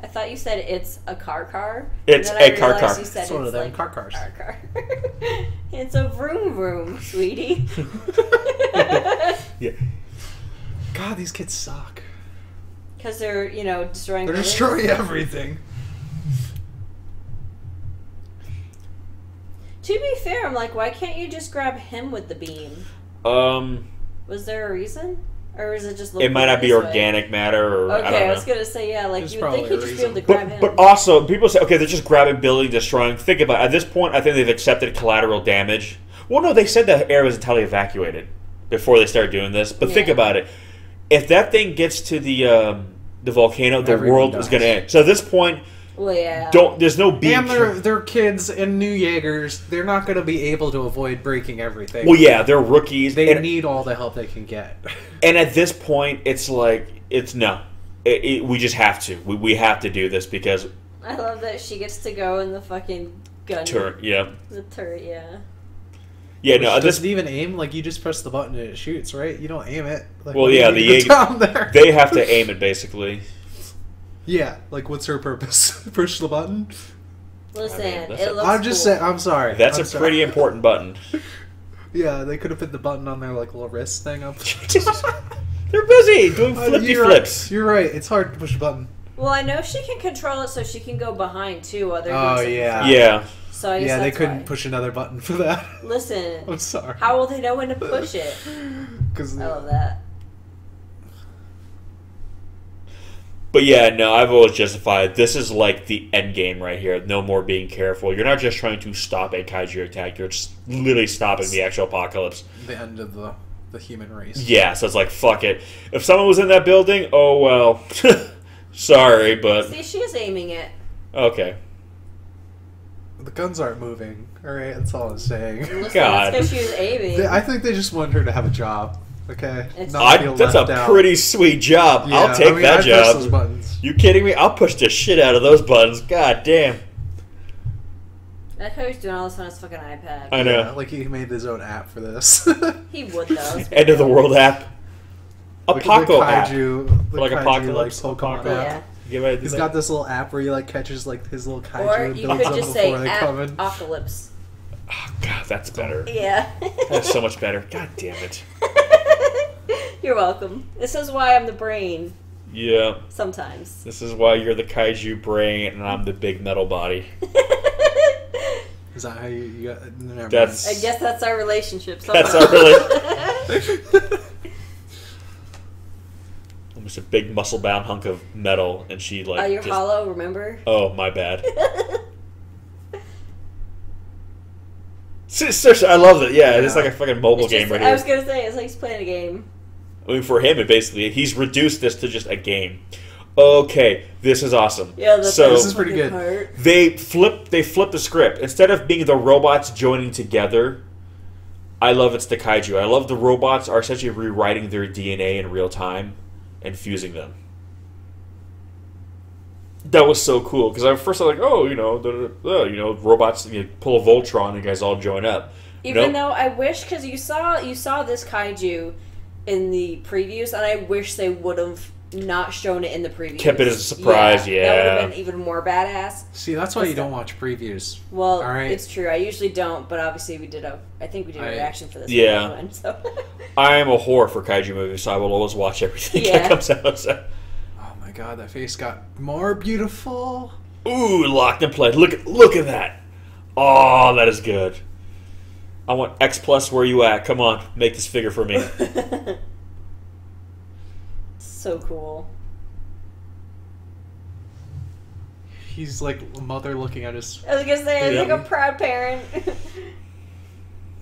I thought you said it's a car. It's and then a car. You said It's one of them like cars. Car. It's a vroom, sweetie. Yeah. God, these kids suck. Because they're, destroying. They're destroying everything. To be fair, I'm like, why can't you just grab him with the beam? Was there a reason? Or is it just it might not be organic matter, or okay, I don't know. I was gonna say There's you would think he'd just be able to grab him. But also, people say, okay, they're just grabbing, building, destroying. Think about it. At this point, I think they've accepted collateral damage. Well, no, they said the area was entirely evacuated before they started doing this. But think about it. If that thing gets to the volcano, the world is going to end. So at this point, well, yeah. There's no beam. And they're kids and new Jaegers. They're not going to be able to avoid breaking everything. Well, yeah, they're rookies. They need all the help they can get. And at this point, it's like, we just have to. We have to do this because... I love that she gets to go in the fucking gun. Turret, yeah. The turret, yeah. Yeah, no. Does it even aim? Like, you just press the button and it shoots, right? You don't aim it. Like, well, yeah, they have to aim it, basically. Yeah, like, what's her purpose? Push the button? Listen, it looks I'm just saying, I'm sorry. That's a pretty important button. Yeah, they could have put the button on their, like, little wrist thing up. They're busy doing flippy flips. Right. You're right, it's hard to push a button. Well, I know she can control it so she can go behind, too, while they're doing something. Yeah. So I guess they couldn't push another button for that. Listen. I'm sorry. How will they know when to push it? I love that. But yeah, no, I've always justified this is like the end game right here. No more being careful. You're not just trying to stop a kaiju attack. You're just literally stopping the actual apocalypse. The end of the human race. Yeah, so it's like, fuck it. If someone was in that building, oh well. Sorry, but... See, she is aiming it. Okay. The guns aren't moving. Alright, that's all I'm saying. Listen, God. That's because she was aiming. I think they just want her to have a job. Okay? That's a pretty sweet job. Yeah, I'll take that job. Push those buttons. You kidding me? I'll push the shit out of those buttons. God damn. I like how he's doing all this on his fucking iPad. I know. Yeah, like he made his own app for this. He would, though. End of the world app. Apoco app. like apocalypse. App. Yeah. He's got this little app where he like catches like his little kaiju or and you builds could them just before say they come in. Apocalypse. Oh, God, that's better. Yeah. That's so much better. God damn it. You're welcome. This is why I'm the brain. Yeah. Sometimes. This is why you're the kaiju brain and I'm the big metal body. Is that how you got? I guess that's our relationship. Somehow. That's our relationship. I'm just a big muscle-bound hunk of metal, and she like. Oh, you're hollow. Remember? Oh, my bad. Seriously, I love it. Yeah, it's like a fucking mobile game right here. I was gonna say it's like he's playing a game. I mean, for him, he's reduced this to just a game. Okay, this is awesome. Yeah, this is pretty good. Part. They flip the script. Instead of being the robots joining together, I love it's the kaiju. I love the robots are essentially rewriting their DNA in real time and fusing them. That was so cool because at first I was like, oh, robots pull a Voltron and you guys all join up. Even though I wish, because you saw this kaiju in the previews, and I wish they would have not shown it in the previews. Kept it as a surprise, yeah. That would have been even more badass. See, that's why you don't watch previews. Well, it's true. I usually don't, but obviously I think we did a reaction for this. Yeah. One, so. I am a whore for kaiju movies, so I will always watch everything that comes out. So. Oh my god, that face got more beautiful. Ooh, locked in play. Look at that. Oh, that is good. I want X plus. Where you at? Come on, make this figure for me. So cool. He's like a mother looking at his. I was gonna say, he's like a proud parent.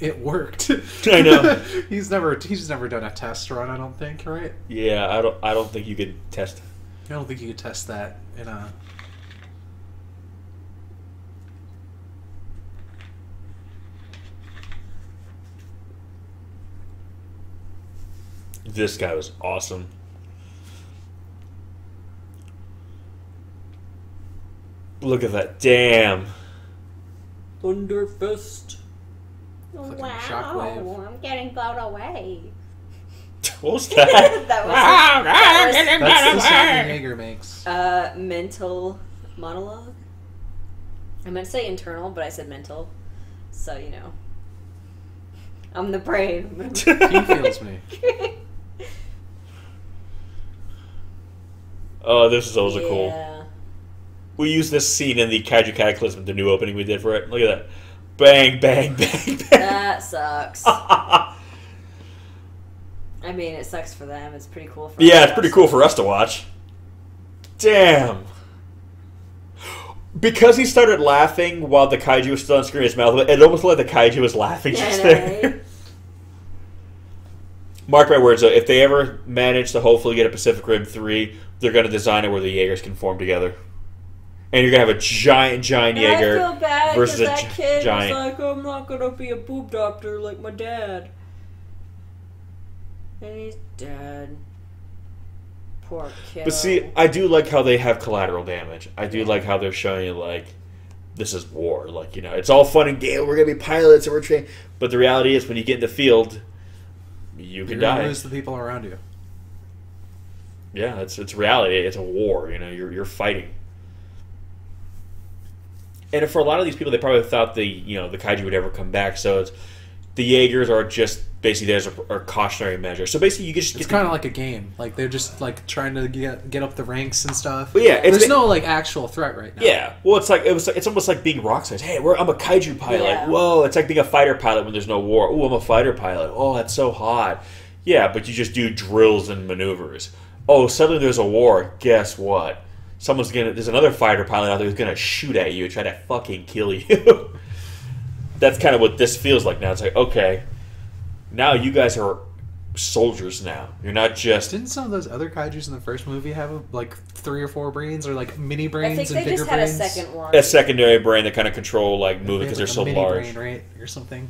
it worked. I know. He's never done a test run, I don't think, right? Yeah, I don't think you could test. I don't think you could test that in a. This guy was awesome. Look at that. Damn. Thunderfist. Wow, shockwave. I'm getting blown away. What was that? That's the sound Jaeger makes. Mental monologue. I meant to say internal, but I said mental. So, you know. I'm the brain. He feels me. Oh, this is also yeah. cool. We used this scene in the Kaiju Cataclysm, the new opening we did for it. Look at that. Bang, bang, bang, bang. That sucks. I mean, it sucks for them. It's pretty cool for us. Yeah, it's pretty cool for us to watch. Damn. Because he started laughing while the Kaiju was still on screen in his mouth, it almost looked like the Kaiju was laughing just there. Mark my words, though, if they ever manage to hopefully get a Pacific Rim 3, they're going to design it where the Jaegers can form together. And you're going to have a giant Jaeger I feel bad versus a that kid giant. was like, I'm not going to be a boob doctor like my dad. And he's dead. Poor kid. But see, I do like how they have collateral damage. I do like how they're showing you, like, this is war. Like, you know, it's all fun and game. We're going to be pilots and we're trained. But the reality is, when you get in the field, you can die. You lose the people around you. Yeah, it's reality. It's a war. You know, you're fighting. And for a lot of these people, they probably thought the Kaiju would ever come back. So the Jaegers are just basically there as a cautionary measure. So basically, you just it's kind of like a game. Like they're just like trying to get up the ranks and stuff. But yeah, there's no like actual threat right now. Yeah, well, it's almost like being rock stars. Hey, I'm a Kaiju pilot. Yeah. Whoa, it's like being a fighter pilot when there's no war. Oh, I'm a fighter pilot. Oh, that's so hot. Yeah, but you just do drills and maneuvers. Oh, suddenly there's a war. Guess what? There's another fighter pilot out there who's gonna shoot at you and try to fucking kill you. That's kind of what this feels like now. It's like, okay, now you guys are soldiers now. You're not just... Didn't some of those other Kaijus in the first movie have like 3 or 4 brains, or like mini brains and bigger brains? I think they just had a second one. A secondary brain that kind of control like moving because they're so mini large. Brain, right? Or something.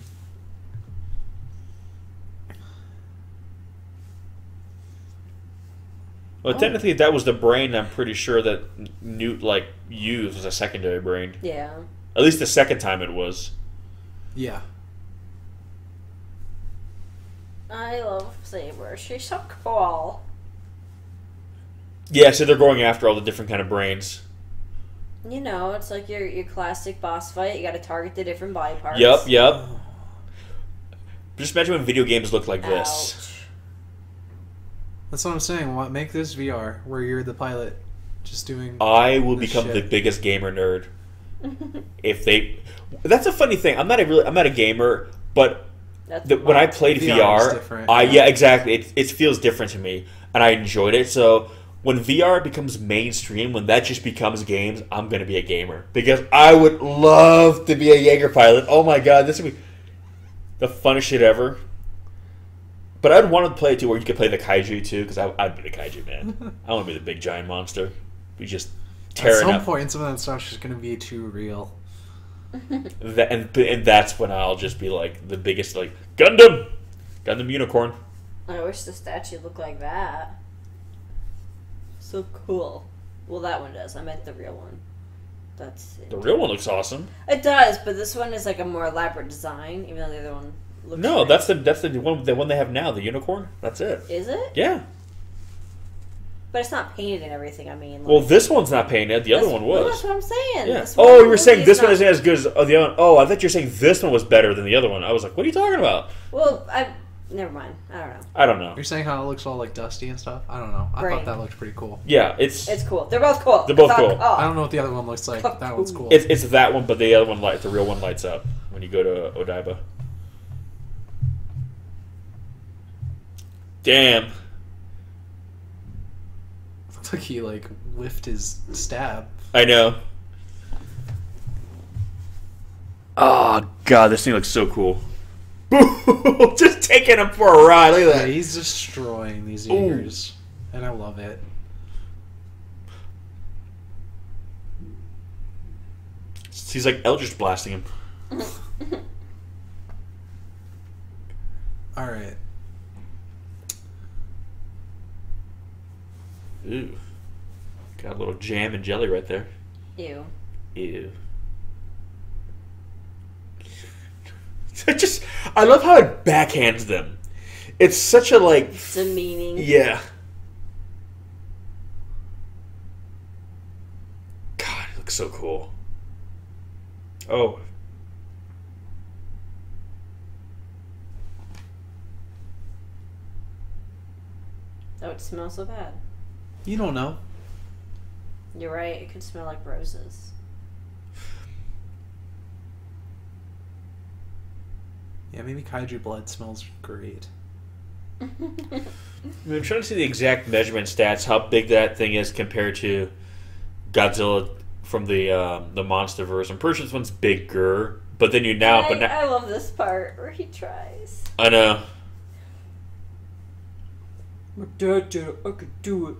Well, technically, that was the brain. I'm pretty sure that Newt used was a secondary brain. Yeah. At least the second time it was. Yeah. I love Saber. She's so cool. Yeah, so they're going after all the different kind of brains. You know, it's like your classic boss fight. You got to target the different body parts. Yep. Just imagine when video games look like this. Ouch. That's what I'm saying. Make this VR where you're the pilot, just doing. I will become shit. the biggest gamer nerd. If they, that's a funny thing. I'm not a gamer, but when I played VR, yeah, exactly. It feels different to me, and I enjoyed it. So when VR becomes mainstream, when that just becomes games, I'm gonna be a gamer because I would love to be a Jaeger pilot. Oh my god, this would be the funnest shit ever. But I'd want to play it too, where you could play the Kaiju too, because I'd be the Kaiju man. I want to be the big giant monster. We just tearing up. At some point, some of that stuff's just going to be too real. And that's when I'll just be like the biggest, like Gundam unicorn. I wish the statue looked like that. So cool. Well, that one does. I meant the real one. That's it. The real one looks awesome. It does, but this one is like a more elaborate design, even though the other one. No, that's the one they have now, the unicorn. That's it. Is it? Yeah. But it's not painted and everything. I mean, well, this one's not painted. The other one was. Well, that's what I'm saying. Yeah. Oh, you were saying this one isn't as good as the other one. Oh, I thought you were saying this one was better than the other one. I was like, what are you talking about? Well, never mind. I don't know. You're saying how it looks all like dusty and stuff? I don't know. I thought that looked pretty cool. Yeah, it's cool. They're both cool. They're both cool. I don't know what the other one looks like. But that one's cool. It's that one, but the other one the real one lights up when you go to Odaiba. Damn. Looks like he whiffed his stab. I know. Oh god, this thing looks so cool. Boom! Just taking him for a ride. Look at that. Yeah, he's destroying these Jaegers. And I love it. He's like Eldritch blasting him. Alright. Ooh. Got a little jam and jelly right there. Ew. Ew. I love how it backhands them. It's such a, like... demeaning. Yeah. God, it looks so cool. Oh. That would smell so bad. You don't know. You're right, it could smell like roses. Yeah, maybe kaiju blood smells great. I'm trying to see the exact measurement stats, how big that thing is compared to Godzilla from the MonsterVerse. I'm pretty sure this one's bigger, but then I love this part where he tries. I know. My dad did it. I could do it.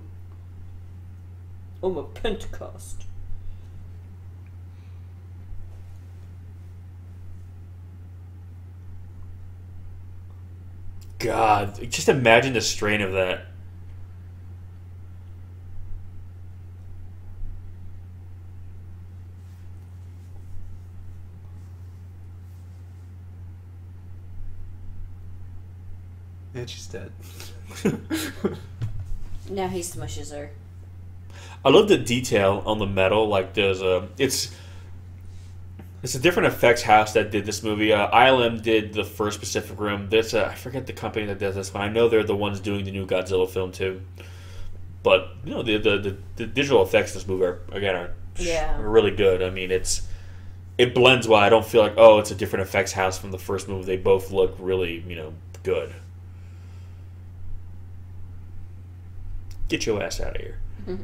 I'm a Pentecost. God, just imagine the strain of that. And she's dead. Now he smushes her. I love the detail on the metal. Like there's it's a different effects house that did this movie. ILM did the first Pacific Rim. This I forget the company that does this one. I know they're the ones doing the new Godzilla film too. But you know the digital effects in this movie are really good. I mean it blends well. I don't feel like it's a different effects house from the first movie. They both look really good. Get your ass out of here. Mm-hmm.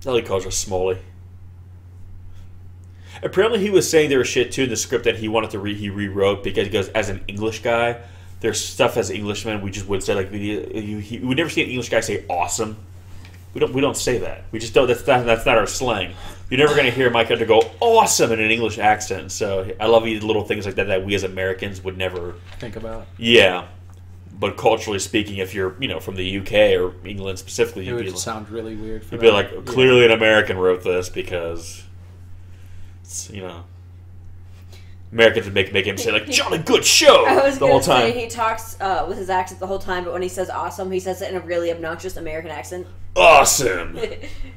Ellie calls her Smoley. Apparently he was saying there was shit too in the script that he wanted to he rewrote because he goes, as an English guy, there's stuff as Englishmen we just would say, like we would never see an English guy say awesome. We don't say that. We just don't. That's not our slang. You're never going to hear my character go awesome in an English accent. So I love these little things like that we as Americans would never think about. Yeah. But culturally speaking, if you're from the UK or England specifically, it would sound really weird. You'd be like, clearly an American wrote this because Americans would make him say like jolly good show the whole time. He talks with his accent the whole time, but when he says awesome, he says it in a really obnoxious American accent. Awesome.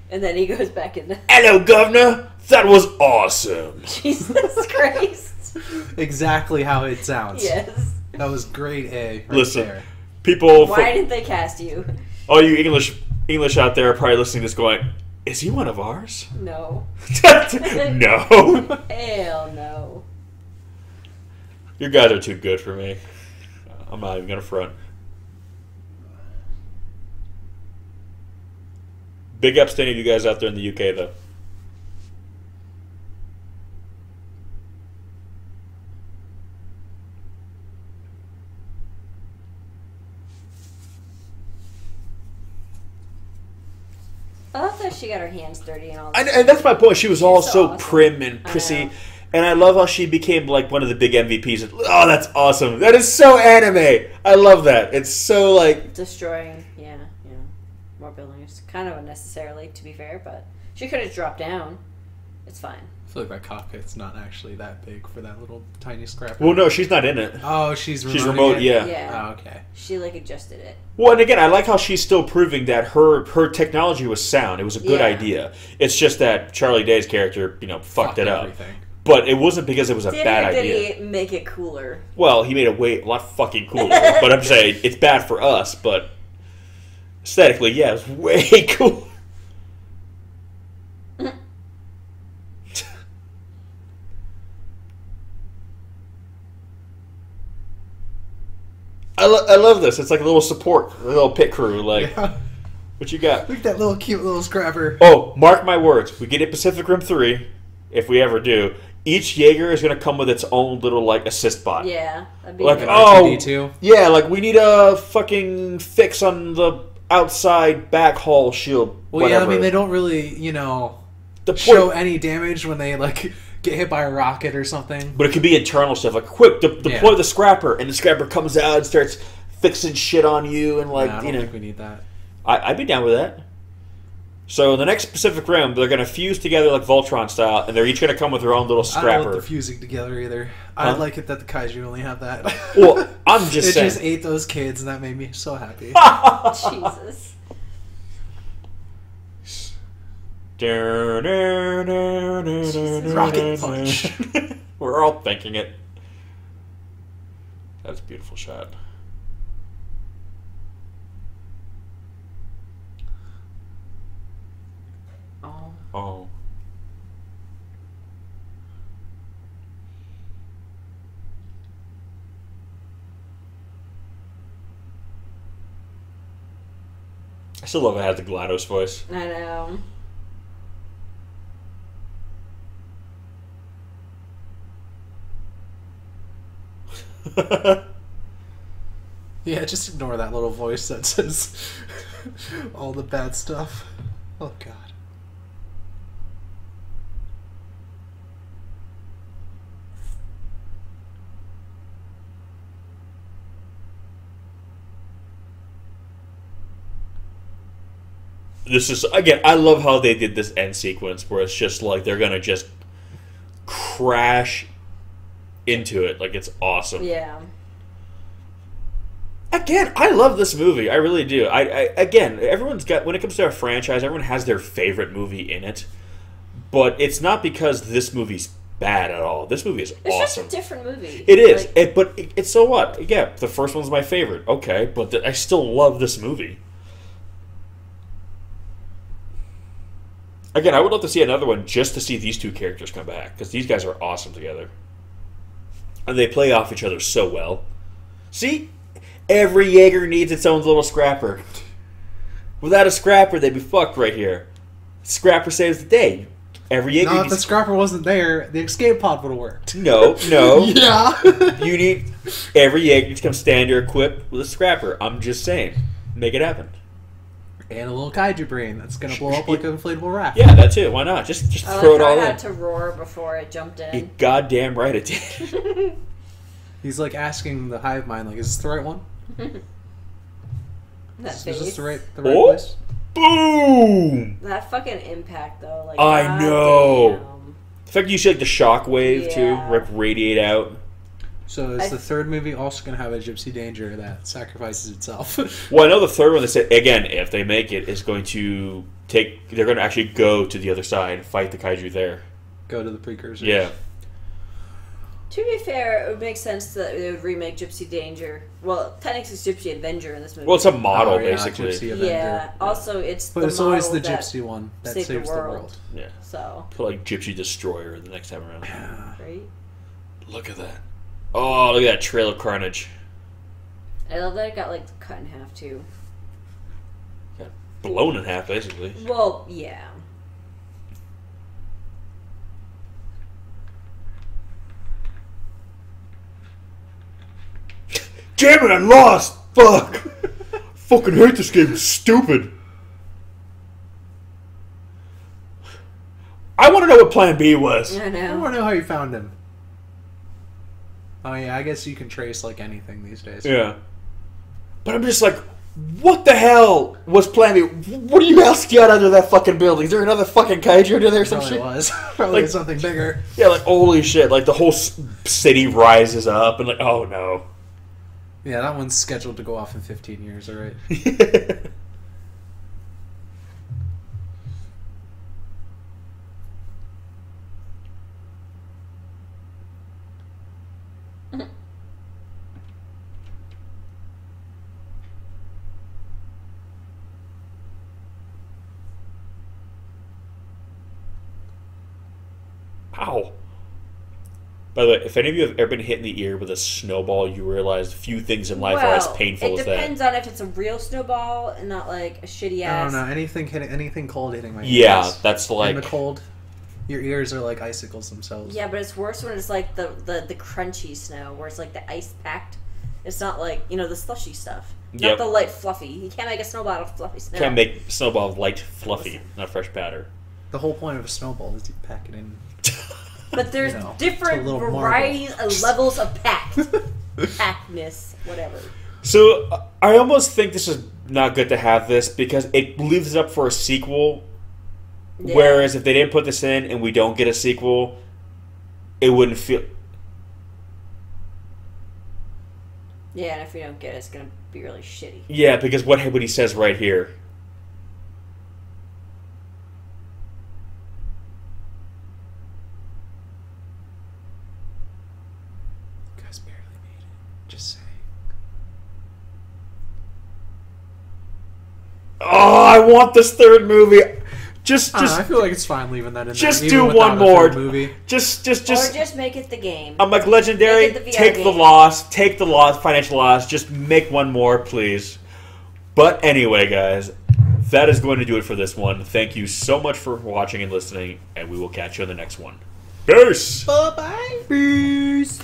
And then he goes back in. Hello, governor. That was awesome. Jesus Christ. Exactly how it sounds. Yes. That was grade A. Listen, there. people. Why didn't they cast you? All you English out there are probably listening to this going, is he one of ours? No. No. Hell no. Your guys are too good for me. I'm not even gonna front. Big ups to any of you guys out there in the UK, though. I love that she got her hands dirty and all that. And that's my point. She was all so awesome. prim and prissy. And I love how she became like one of the big MVPs. Oh, that's awesome. That is so anime. I love that. It's so like... destroying, more buildings. Kind of unnecessarily, to be fair, but she could have dropped down. It's fine. I feel like that cockpit's not actually that big for that little tiny scrap. Well, no, she's not in it. Oh, she's remote, yeah. Yeah. Oh, okay. She, adjusted it. Well, and again, I like how she's still proving that her technology was sound. It was a good idea. It's just that Charlie Day's character, fucked it up. Everything. But it wasn't because it was a bad idea. Did he make it cooler? Well, he made it a lot fucking cooler. But I'm saying, it's bad for us, but aesthetically, yeah, it's way cool. I love this. It's like a little support, a little pit crew. Like, what you got? Look at that little cute little scrapper. Oh, mark my words. We get it Pacific Rim 3, if we ever do. each Jaeger is going to come with its own little like assist bot. Yeah, that'd be Like good. R2D2? yeah, like we need a fucking fix on the outside back hull shield. Well, whatever. yeah, I mean they don't really, The show any damage when they like get hit by a rocket or something. But it could be internal stuff, like quick deploy the scrapper, and the scrapper comes out and starts fixing shit on you, and like I don't think we need that. I'd be down with that. So in the next Pacific Rim, they're going to fuse together like Voltron style, and they're each going to come with their own little scrapper. I don't want the fusing together either. I like it that the Kaiju only have that. Well, I'm just saying. It just ate those kids, and that made me so happy. Jesus. Rocket punch. We're all thinking it. That's a beautiful shot. Oh. I still love it has the GLaDOS voice. I know. Yeah, just ignore that little voice that says all the bad stuff. Oh, God. This is, again, I love how they did this end sequence where it's just like they're going to just crash into it. Like, it's awesome. Yeah. Again, I love this movie. I really do. Again, everyone's got, when it comes to a franchise, everyone has their favorite movie in it. But it's not because this movie's bad at all. This movie is awesome. It's just a different movie. It is. But it's so what? Yeah, the first one's my favorite. Okay, but I still love this movie. Again, I would love to see another one just to see these two characters come back, because these guys are awesome together. And they play off each other so well. See? Every Jaeger needs its own little scrapper. Without a scrapper, they'd be fucked right here. Scrapper saves the day. Every Jaeger No, if the scrapper wasn't there, the escape pod would have worked. No. Yeah. You need... Every Jaeger needs to come standard equipped with a scrapper. I'm just saying. Make it happen. And a little kaiju brain that's going to blow up like an inflatable raft. Yeah, that too. Why not? Just throw it all in. I had to roar before it jumped in. You goddamn right it did. He's like asking the hive mind, like, is this the right one? Is this the right place? Boom! That fucking impact, though. Like, I know. Damn. The fact you see like the shockwave too, like radiate out. So is the third movie also going to have a Gypsy Danger that sacrifices itself? Well, I know the third one, they said, again, if they make it, is going to take... They're going to actually go to the other side and fight the kaiju there. Go to the precursors. Yeah. To be fair, it would make sense that they would remake Gypsy Danger. Well, technically it's Gypsy Avenger in this movie. Well, it's a model, Oh, yeah, basically. Gypsy Avenger. Yeah. Also, it's But the it's always the model that Gypsy one that saved saves the world. Yeah. So. Put like Gypsy Destroyer the next time around. Right? Look at that. Oh, look at that trail of carnage. I love that it got, like, cut in half, too. Got blown in half, basically. Well, yeah. Damn it, I lost! Fuck! Fucking hate this game, it's stupid. I want to know what Plan B was. I I know. want to know how you found him. Oh yeah, I guess you can trace like anything these days. Yeah. But I'm just like, what the hell was Plan B? What do you else got under that fucking building? Is there another fucking kaiju under there or some Probably shit? was. Probably Like- something bigger. Yeah, like, holy shit. Like, the whole city rises up and like, oh no. Yeah, that one's scheduled to go off in 15 years, alright? Ow. By the way, if any of you have ever been hit in the ear with a snowball, you realize few things in life are as painful as it that. depends on if it's a real snowball and not like a shitty I ass. don't know, anything cold hitting my ears. Yeah, that's like... In the cold. Your ears are like icicles themselves. Yeah, but it's worse when it's like the crunchy snow, where it's like the ice packed. It's not like, the slushy stuff. Not the light fluffy. You can't make a snowball out of fluffy snow. Can't make snowball light fluffy, not fresh batter. The whole point of a snowball is you pack it in. But there's different varieties and levels of packedness, whatever. So I almost think this is not good to have this because it leaves it up for a sequel. Yeah. Whereas if they didn't put this in and we don't get a sequel, it wouldn't feel. Yeah, and if we don't get it, it's gonna be really shitty. Yeah, because what he says right here. Oh, I want this third movie. I feel like it's fine leaving that in there. Just do one more movie. Just. Or just make it the game. I'm like Legendary. Take the loss. Take the loss. Financial loss. Just make one more, please. But anyway, guys, that is going to do it for this one. Thank you so much for watching and listening, and we will catch you on the next one. Peace. Bye bye. Peace.